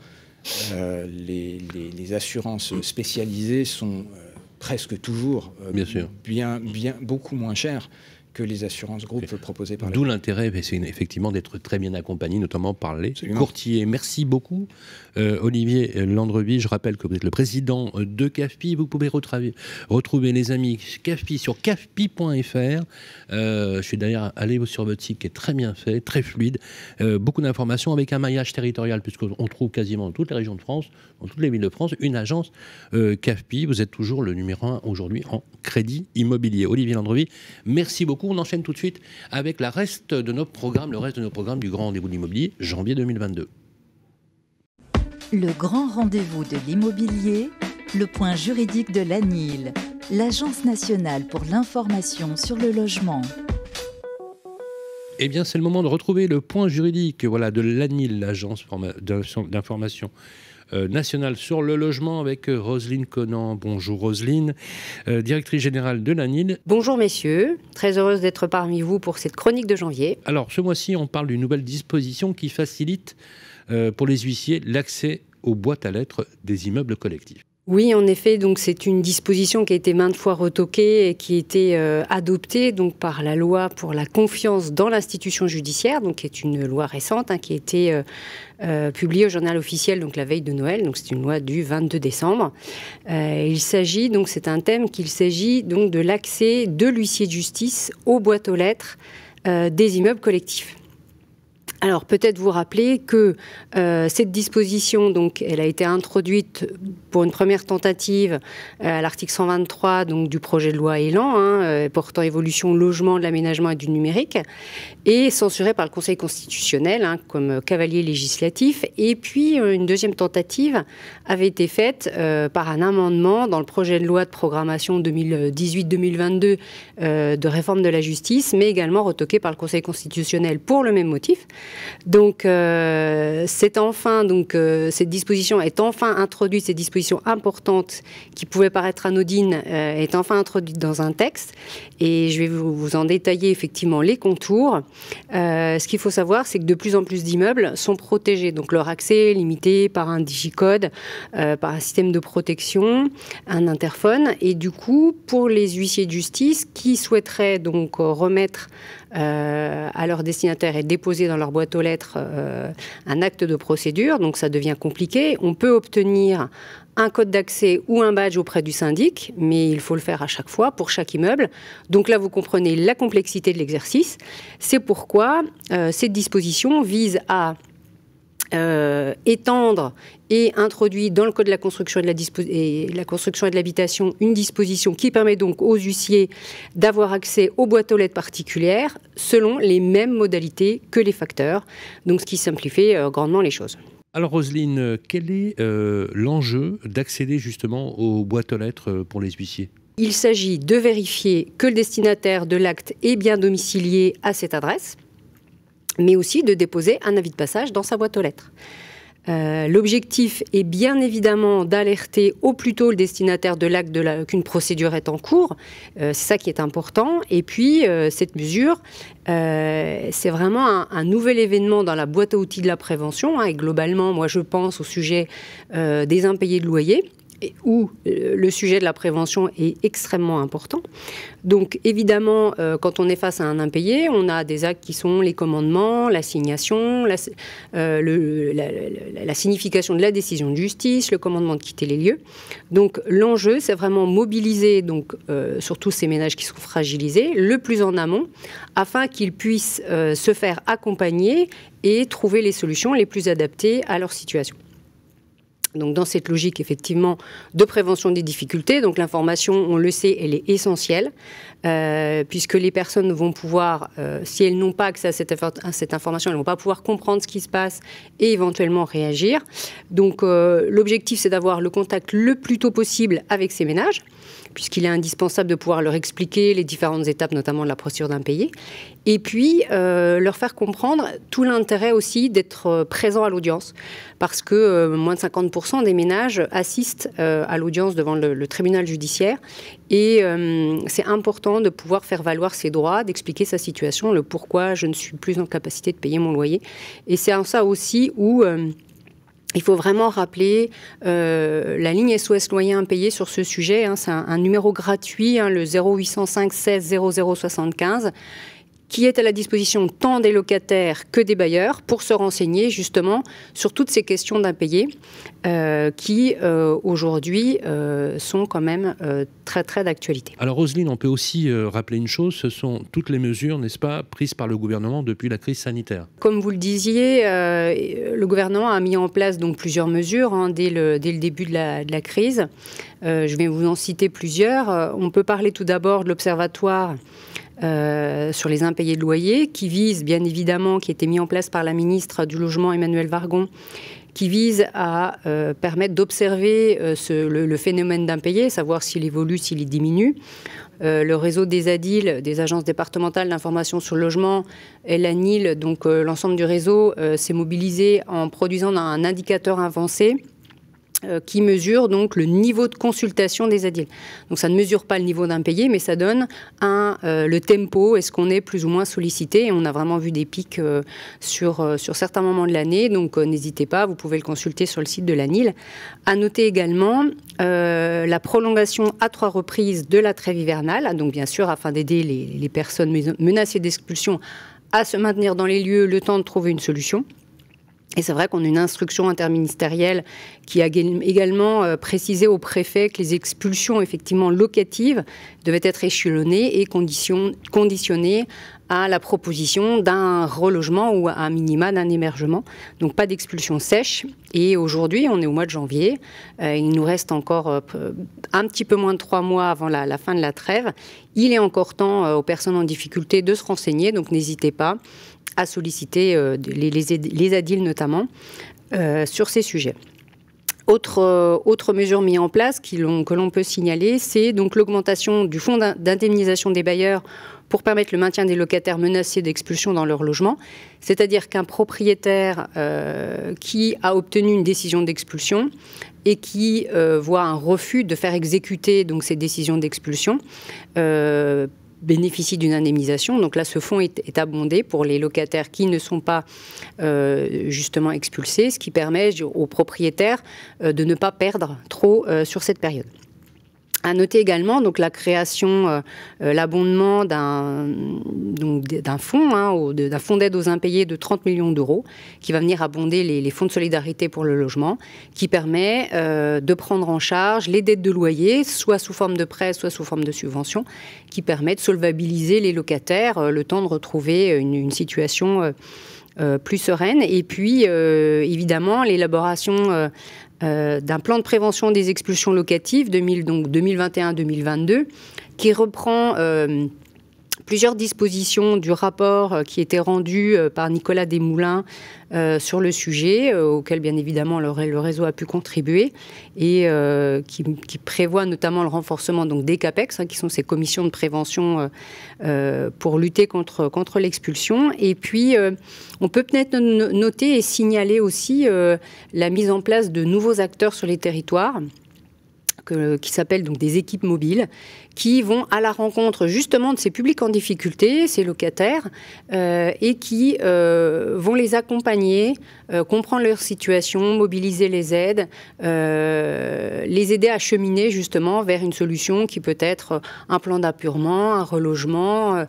les assurances spécialisées sont presque toujours beaucoup moins chères que les assurances groupes proposées par D'où l'intérêt, c'est effectivement d'être très bien accompagné, notamment par les courtiers. Merci beaucoup, Olivier Landrevie. Je rappelle que vous êtes le président de CAFPI. Vous pouvez retrouver les amis CAFPI sur cafpi.fr. Je suis d'ailleurs allé sur votre site qui est très bien fait, très fluide. Beaucoup d'informations avec un maillage territorial, puisqu'on trouve quasiment dans toutes les régions de France, dans toutes les villes de France, une agence CAFPI. Vous êtes toujours le numéro 1 aujourd'hui en crédit immobilier. Olivier Landrevie, merci beaucoup. On enchaîne tout de suite avec le reste de nos programmes du Grand Rendez-vous de l'Immobilier, janvier 2022. Le Grand Rendez-vous de l'Immobilier, le point juridique de l'ANIL, l'Agence nationale pour l'information sur le logement. Eh bien, c'est le moment de retrouver le point juridique de l'ANIL, l'Agence d'information nationale sur le logement, avec Roselyne Conan. Bonjour Roselyne, directrice générale de l'ANIL. Bonjour messieurs, très heureuse d'être parmi vous pour cette chronique de janvier. Alors ce mois-ci, on parle d'une nouvelle disposition qui facilite pour les huissiers l'accès aux boîtes à lettres des immeubles collectifs. Oui, en effet, donc c'est une disposition qui a été maintes fois retoquée et qui a été adoptée donc par la loi pour la confiance dans l'institution judiciaire, donc qui est une loi récente qui a été publiée au journal officiel donc la veille de Noël. Donc c'est une loi du 22 décembre. Il s'agit donc c'est un thème qu'il s'agit donc de l'accès de l'huissier de justice aux boîtes aux lettres des immeubles collectifs. Alors peut-être vous rappeler que cette disposition, donc, elle a été introduite pour une première tentative à l'article 123 donc, du projet de loi Élan, portant évolution, logement, de l'aménagement et du numérique, et censurée par le Conseil constitutionnel comme cavalier législatif. Et puis une deuxième tentative avait été faite par un amendement dans le projet de loi de programmation 2018-2022 de réforme de la justice, mais également retoqué par le Conseil constitutionnel pour le même motif. Donc, cette disposition est enfin introduite, ces dispositions importantes qui pouvaient paraître anodines, est enfin introduite dans un texte. Et je vais vous en détailler effectivement les contours. Ce qu'il faut savoir, c'est que de plus en plus d'immeubles sont protégés. Donc, leur accès est limité par un digicode, par un système de protection, un interphone. Et du coup, pour les huissiers de justice qui souhaiteraient donc remettre à leur destinataire et déposer dans leur boîte aux lettres un acte de procédure, donc ça devient compliqué. On peut obtenir un code d'accès ou un badge auprès du syndic, mais il faut le faire à chaque fois, pour chaque immeuble. Donc là, vous comprenez la complexité de l'exercice. C'est pourquoi cette disposition vise à étendre et introduit dans le Code de la construction et de l'habitation une disposition qui permet donc aux huissiers d'avoir accès aux boîtes aux lettres particulières selon les mêmes modalités que les facteurs, donc ce qui simplifie grandement les choses. Alors Roselyne, quel est l'enjeu d'accéder justement aux boîtes aux lettres pour les huissiers ? Il s'agit de vérifier que le destinataire de l'acte est bien domicilié à cette adresse, mais aussi de déposer un avis de passage dans sa boîte aux lettres. L'objectif est bien évidemment d'alerter au plus tôt le destinataire de l'acte qu'une procédure est en cours. C'est ça qui est important. Et puis, cette mesure, c'est vraiment un nouvel événement dans la boîte à outils de la prévention. Et globalement, moi, je pense au sujet des impayés de loyer, où le sujet de la prévention est extrêmement important. Donc évidemment, quand on est face à un impayé, on a des actes qui sont les commandements, l'assignation, la signification de la décision de justice, le commandement de quitter les lieux. Donc l'enjeu, c'est vraiment mobiliser surtout ces ménages qui sont fragilisés le plus en amont, afin qu'ils puissent se faire accompagner et trouver les solutions les plus adaptées à leur situation. Donc dans cette logique effectivement de prévention des difficultés, donc l'information, on le sait, elle est essentielle, puisque les personnes vont pouvoir, si elles n'ont pas accès à cette information, elles ne vont pas pouvoir comprendre ce qui se passe et éventuellement réagir. Donc l'objectif, c'est d'avoir le contact le plus tôt possible avec ces ménages, puisqu'il est indispensable de pouvoir leur expliquer les différentes étapes, notamment de la procédure d'impayé, et puis leur faire comprendre tout l'intérêt aussi d'être présent à l'audience, parce que moins de 50% des ménages assistent à l'audience devant le tribunal judiciaire, et c'est important de pouvoir faire valoir ses droits, d'expliquer sa situation, le pourquoi je ne suis plus en capacité de payer mon loyer. Et c'est en ça aussi où il faut vraiment rappeler la ligne SOS loyer impayé sur ce sujet. C'est un numéro gratuit, le 0805 16 00 75, qui est à la disposition tant des locataires que des bailleurs pour se renseigner justement sur toutes ces questions d'impayés qui aujourd'hui sont quand même très très d'actualité. Alors Roselyne, on peut aussi rappeler une chose, ce sont toutes les mesures, n'est-ce pas, prises par le gouvernement depuis la crise sanitaire. Comme vous le disiez, le gouvernement a mis en place donc plusieurs mesures dès le début de la crise. Je vais vous en citer plusieurs. On peut parler tout d'abord de l'observatoire sur les impayés de loyer, qui vise bien évidemment, qui a été mis en place par la ministre du Logement Emmanuelle Wargon, qui vise à permettre d'observer le phénomène d'impayé, savoir s'il évolue, s'il diminue. Le réseau des ADIL, des agences départementales d'information sur le logement, et l'ANIL, donc l'ensemble du réseau, s'est mobilisé en produisant un indicateur avancé qui mesure donc le niveau de consultation des ADIL. Donc ça ne mesure pas le niveau d'impayé, mais ça donne le tempo, est-ce qu'on est plus ou moins sollicité, et on a vraiment vu des pics sur certains moments de l'année, donc n'hésitez pas, vous pouvez le consulter sur le site de l'ANIL. À noter également la prolongation à 3 reprises de la trêve hivernale, donc bien sûr afin d'aider les personnes menacées d'expulsion à se maintenir dans les lieux le temps de trouver une solution. Et c'est vrai qu'on a une instruction interministérielle qui a également précisé au préfet que les expulsions effectivement locatives devaient être échelonnées et conditionnées à la proposition d'un relogement ou à un minima d'un hébergement. Donc pas d'expulsion sèche. Et aujourd'hui, on est au mois de janvier. Il nous reste encore un petit peu moins de 3 mois avant la fin de la trêve. Il est encore temps aux personnes en difficulté de se renseigner. Donc n'hésitez pas à solliciter les ADIL notamment sur ces sujets. Autre mesure mise en place que l'on peut signaler, c'est donc l'augmentation du fonds d'indemnisation des bailleurs pour permettre le maintien des locataires menacés d'expulsion dans leur logement. C'est-à-dire qu'un propriétaire qui a obtenu une décision d'expulsion et qui voit un refus de faire exécuter donc, ces décisions d'expulsion bénéficie d'une indemnisation. Donc là, ce fonds est abondé pour les locataires qui ne sont pas justement expulsés, ce qui permet aux propriétaires de ne pas perdre trop sur cette période. À noter également donc, la création, l'abondement d'un fonds, d'un fonds d'aide aux impayés de 30 millions d'euros qui va venir abonder les fonds de solidarité pour le logement, qui permet de prendre en charge les dettes de loyer, soit sous forme de prêt, soit sous forme de subvention, qui permet de solvabiliser les locataires le temps de retrouver une situation plus sereine. Et puis, évidemment, l'élaboration d'un plan de prévention des expulsions locatives 2021-2022 qui reprend plusieurs dispositions du rapport qui était rendu par Nicolas Desmoulins sur le sujet, auquel bien évidemment le réseau a pu contribuer, et qui prévoit notamment le renforcement donc, des CAPEX, qui sont ces commissions de prévention pour lutter contre l'expulsion. Et puis, on peut peut-être noter et signaler aussi la mise en place de nouveaux acteurs sur les territoires, qui s'appellent donc des équipes mobiles, qui vont à la rencontre justement de ces publics en difficulté, ces locataires, et qui vont les accompagner, comprendre leur situation, mobiliser les aides, les aider à cheminer justement vers une solution qui peut être un plan d'appurement, un relogement,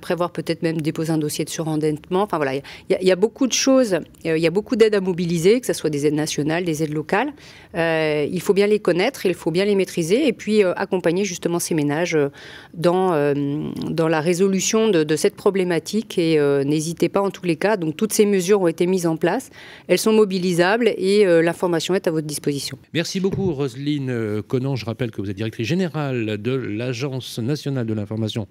prévoir peut-être même déposer un dossier de surendettement. Enfin voilà, il y a beaucoup de choses, il y a beaucoup d'aides à mobiliser, que ce soit des aides nationales, des aides locales. Il faut bien les connaître, il faut bien les maîtriser et puis accompagner justement ces ménages dans la résolution de cette problématique. Et n'hésitez pas en tous les cas, donc toutes ces mesures ont été mises en place, elles sont mobilisables et l'information est à votre disposition. Merci beaucoup Roselyne Conan. Je rappelle que vous êtes directrice générale de l'Agence nationale de l'information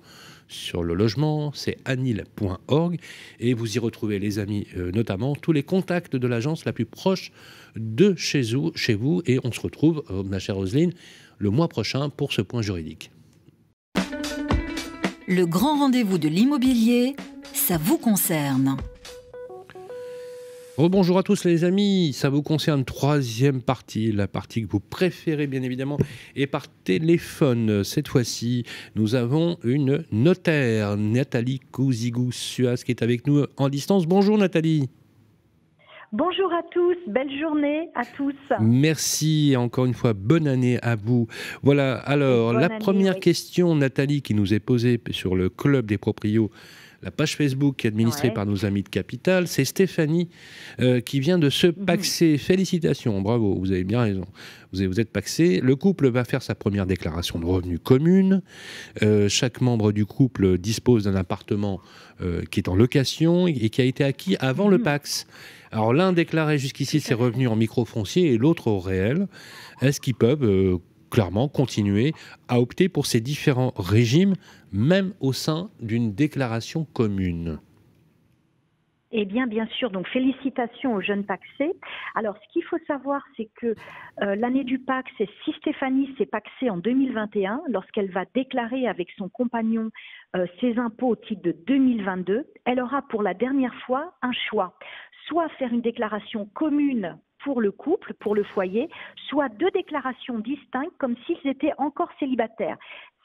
sur le logement, c'est anil.org, et vous y retrouvez, les amis, notamment tous les contacts de l'agence la plus proche de chez vous, et on se retrouve, ma chère Roselyne, le mois prochain pour ce point juridique. Le grand rendez-vous de l'immobilier, ça vous concerne. Bonjour à tous les amis, ça vous concerne, troisième partie, la partie que vous préférez bien évidemment, et par téléphone. Cette fois-ci, nous avons une notaire, Nathalie Couzigou-Suaz, qui est avec nous en distance. Bonjour Nathalie. Bonjour à tous, belle journée à tous. Merci, encore une fois, bonne année à vous. Voilà, alors la première question, Nathalie, qui nous est posée sur le Club des Proprios, la page Facebook administrée par nos amis de Capital, c'est Stéphanie qui vient de se paxer. Félicitations, bravo, vous avez bien raison. Vous êtes paxé. Le couple va faire sa première déclaration de revenus commune. Chaque membre du couple dispose d'un appartement qui est en location et qui a été acquis avant le Pacs. Alors l'un déclarait jusqu'ici ses revenus en microfoncier et l'autre au réel. Est-ce qu'ils peuvent clairement continuer à opter pour ces différents régimes, même au sein d'une déclaration commune? Eh bien, bien sûr, donc félicitations aux jeunes pacsés. Alors, ce qu'il faut savoir, c'est que l'année du Pacs, si Stéphanie s'est pacsée en 2021, lorsqu'elle va déclarer avec son compagnon ses impôts au titre de 2022, elle aura pour la dernière fois un choix. Soit faire une déclaration commune pour le couple, pour le foyer, soit 2 déclarations distinctes comme s'ils étaient encore célibataires.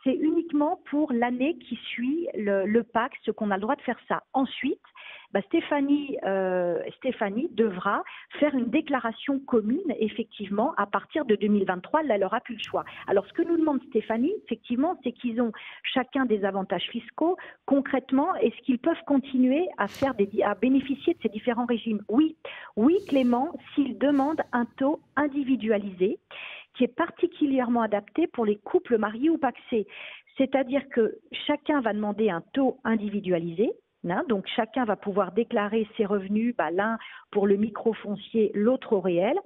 C'est uniquement pour l'année qui suit le Pacs qu'on a le droit de faire ça. Ensuite, Stéphanie devra faire une déclaration commune, effectivement, à partir de 2023, elle n'aura plus le choix. Alors, ce que nous demande Stéphanie, effectivement, c'est qu'ils ont chacun des avantages fiscaux. Concrètement, est-ce qu'ils peuvent continuer à bénéficier de ces différents régimes? Oui, Clément, s'ils demandent un taux individualisé, qui est particulièrement adapté pour les couples mariés ou pacsés. C'est-à-dire que chacun va demander un taux individualisé. Donc, chacun va pouvoir déclarer ses revenus, l'un pour le microfoncier, l'autre au réel.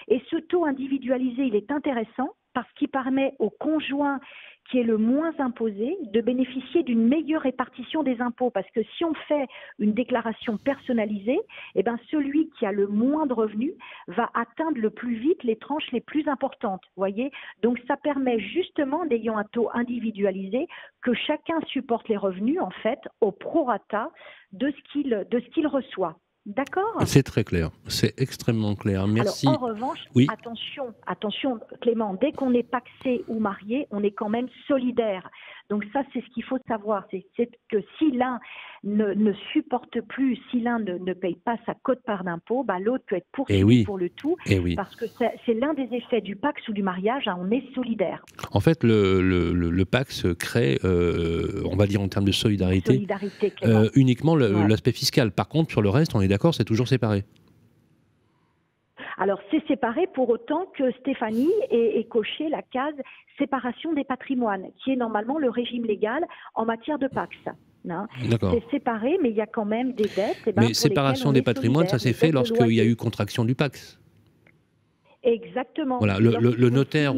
Et ce taux individualisé, il est intéressant parce qu'il permet au conjoint qui est le moins imposé de bénéficier d'une meilleure répartition des impôts. Parce que si on fait une déclaration personnalisée, celui qui a le moins de revenus va atteindre le plus vite les tranches les plus importantes. Voyez, donc ça permet justement, en ayant un taux individualisé, que chacun supporte les revenus, en fait, au prorata de ce qu'il reçoit. D'accord ? C'est très clair, c'est extrêmement clair. Merci. Alors, en revanche, attention Clément, dès qu'on est pacsé ou marié, on est quand même solidaire. Donc ça, c'est ce qu'il faut savoir, c'est que si l'un ne supporte plus, si l'un ne paye pas sa quote-part d'impôt, l'autre peut être poursuivi pour le tout, parce que c'est l'un des effets du Pacs ou du mariage, on est solidaire. En fait, le Pacs crée, on va dire en termes de solidarité uniquement l'aspect fiscal. Par contre, sur le reste, on est d'accord, c'est toujours séparé. Alors, c'est séparé pour autant que Stéphanie ait coché la case séparation des patrimoines, qui est normalement le régime légal en matière de Pacs. C'est séparé, mais il y a quand même des dettes. Mais séparation des patrimoines, ça s'est fait lorsqu'il y a eu contraction du Pacs. Exactement. Voilà, le notaire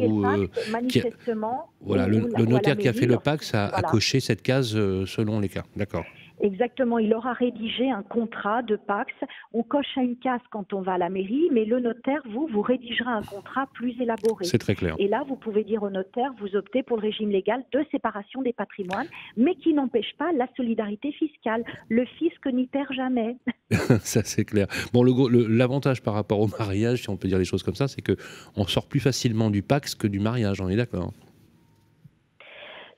manifestement, le notaire qui a fait le Pacs a coché cette case selon les cas. D'accord. Exactement, il aura rédigé un contrat de Pacs. On coche à une case quand on va à la mairie, mais le notaire, vous rédigerez un contrat plus élaboré. C'est très clair. Et là, vous pouvez dire au notaire, vous optez pour le régime légal de séparation des patrimoines, mais qui n'empêche pas la solidarité fiscale. Le fisc n'y perd jamais. Ça, c'est clair. Bon, l'avantage par rapport au mariage, si on peut dire les choses comme ça, c'est qu'on sort plus facilement du Pacs que du mariage, on est d'accord ?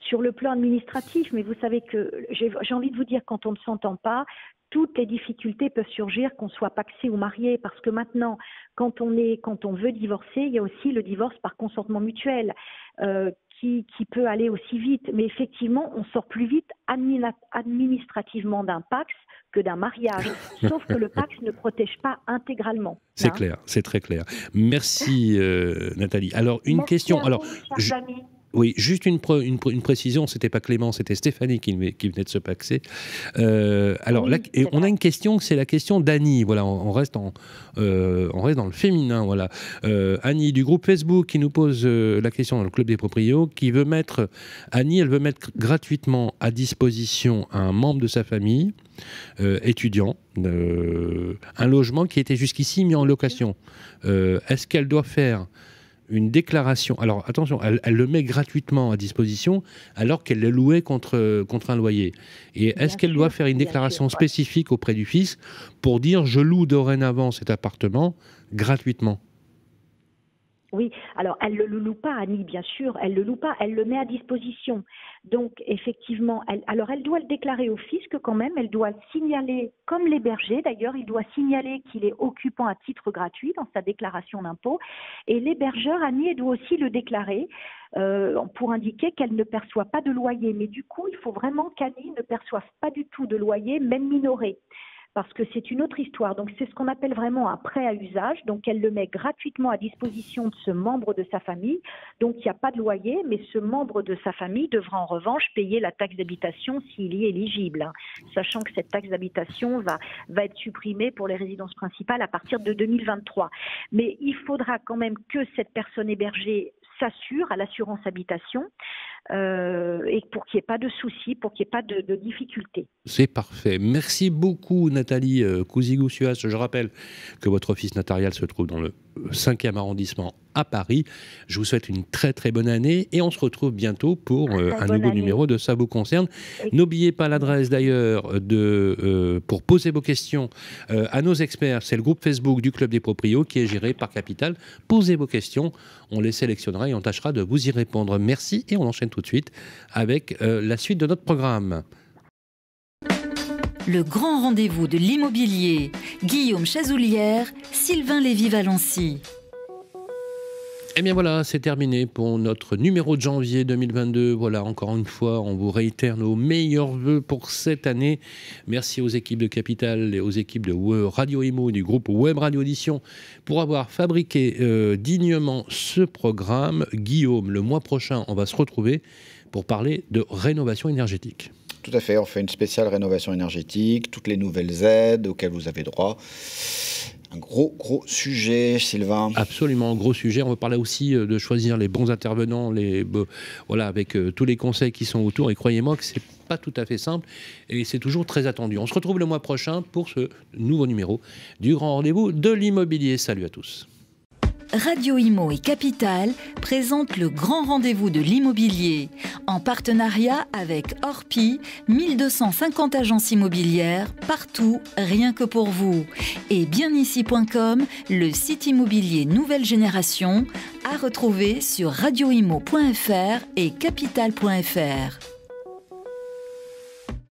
Sur le plan administratif, mais vous savez que j'ai envie de vous dire, quand on ne s'entend pas, toutes les difficultés peuvent surgir, qu'on soit pacsé ou marié, parce que maintenant, quand on veut divorcer, il y a aussi le divorce par consentement mutuel qui peut aller aussi vite. Mais effectivement, on sort plus vite administrativement d'un Pacs que d'un mariage, sauf que le Pacs ne protège pas intégralement. C'est clair, c'est très clair. Merci Nathalie. Alors, une question. Alors, oui, juste une précision, c'était pas Clément, c'était Stéphanie qui venait de se paxer. Alors, on a une question, c'est la question d'Annie. Voilà, on reste dans le féminin. Voilà, Annie du groupe Facebook qui nous pose la question dans le club des proprios, qui veut mettre elle veut mettre gratuitement à disposition à un membre de sa famille étudiant un logement qui était jusqu'ici mis en location. Est-ce qu'elle doit faire une déclaration? Alors attention, elle le met gratuitement à disposition alors qu'elle le louait contre un loyer. Et est-ce qu'elle doit faire une déclaration spécifique auprès du fisc pour dire je loue dorénavant cet appartement gratuitement? Oui, alors elle ne le loue pas, Annie, bien sûr, elle ne le loue pas, elle le met à disposition. Donc effectivement, elle doit le déclarer au fisc quand même, elle doit le signaler, comme l'héberger d'ailleurs, il doit signaler qu'il est occupant à titre gratuit dans sa déclaration d'impôt. Et l'hébergeur, Annie, elle doit aussi le déclarer pour indiquer qu'elle ne perçoit pas de loyer. Mais du coup, il faut vraiment qu'Annie ne perçoive pas du tout de loyer, même minoré. Parce que c'est une autre histoire. Donc, c'est ce qu'on appelle vraiment un prêt à usage. Donc, elle le met gratuitement à disposition de ce membre de sa famille. Donc, il n'y a pas de loyer, mais ce membre de sa famille devra en revanche payer la taxe d'habitation s'il y est éligible, sachant que cette taxe d'habitation va être supprimée pour les résidences principales à partir de 2023. Mais il faudra quand même que cette personne hébergée s'assure à l'assurance habitation et pour qu'il n'y ait pas de soucis, pour qu'il n'y ait pas de difficultés. C'est parfait. Merci beaucoup Nathalie Cousigou-Suas. Je rappelle que votre office notarial se trouve dans le 5e arrondissement à Paris. Je vous souhaite une très très bonne année et on se retrouve bientôt pour un nouveau numéro de Ça vous concerne. N'oubliez pas l'adresse d'ailleurs pour poser vos questions à nos experts. C'est le groupe Facebook du Club des Proprios qui est géré par Capital. Posez vos questions, on les sélectionnera et on tâchera de vous y répondre. Merci et on enchaîne tout de suite avec la suite de notre programme. Le grand rendez-vous de l'immobilier. Guillaume Chazoulière, Sylvain Lévy-Valency. Eh bien voilà, c'est terminé pour notre numéro de janvier 2022. Voilà, encore une fois, on vous réitère nos meilleurs vœux pour cette année. Merci aux équipes de Capital et aux équipes de Radio Imo et du groupe Web Radio Audition pour avoir fabriqué dignement ce programme. Guillaume, le mois prochain, on va se retrouver pour parler de rénovation énergétique. Tout à fait, on fait une spéciale rénovation énergétique, toutes les nouvelles aides auxquelles vous avez droit. Un gros sujet, Sylvain. Absolument, gros sujet. On va parler aussi de choisir les bons intervenants, voilà, avec tous les conseils qui sont autour. Et croyez-moi que c'est pas tout à fait simple et c'est toujours très attendu. On se retrouve le mois prochain pour ce nouveau numéro du Grand Rendez-vous de l'immobilier. Salut à tous. Radio Imo et Capital présentent le grand rendez-vous de l'immobilier en partenariat avec Orpi, 1250 agences immobilières partout, rien que pour vous. Et bienici.com, le site immobilier nouvelle génération, à retrouver sur radioimo.fr et capital.fr.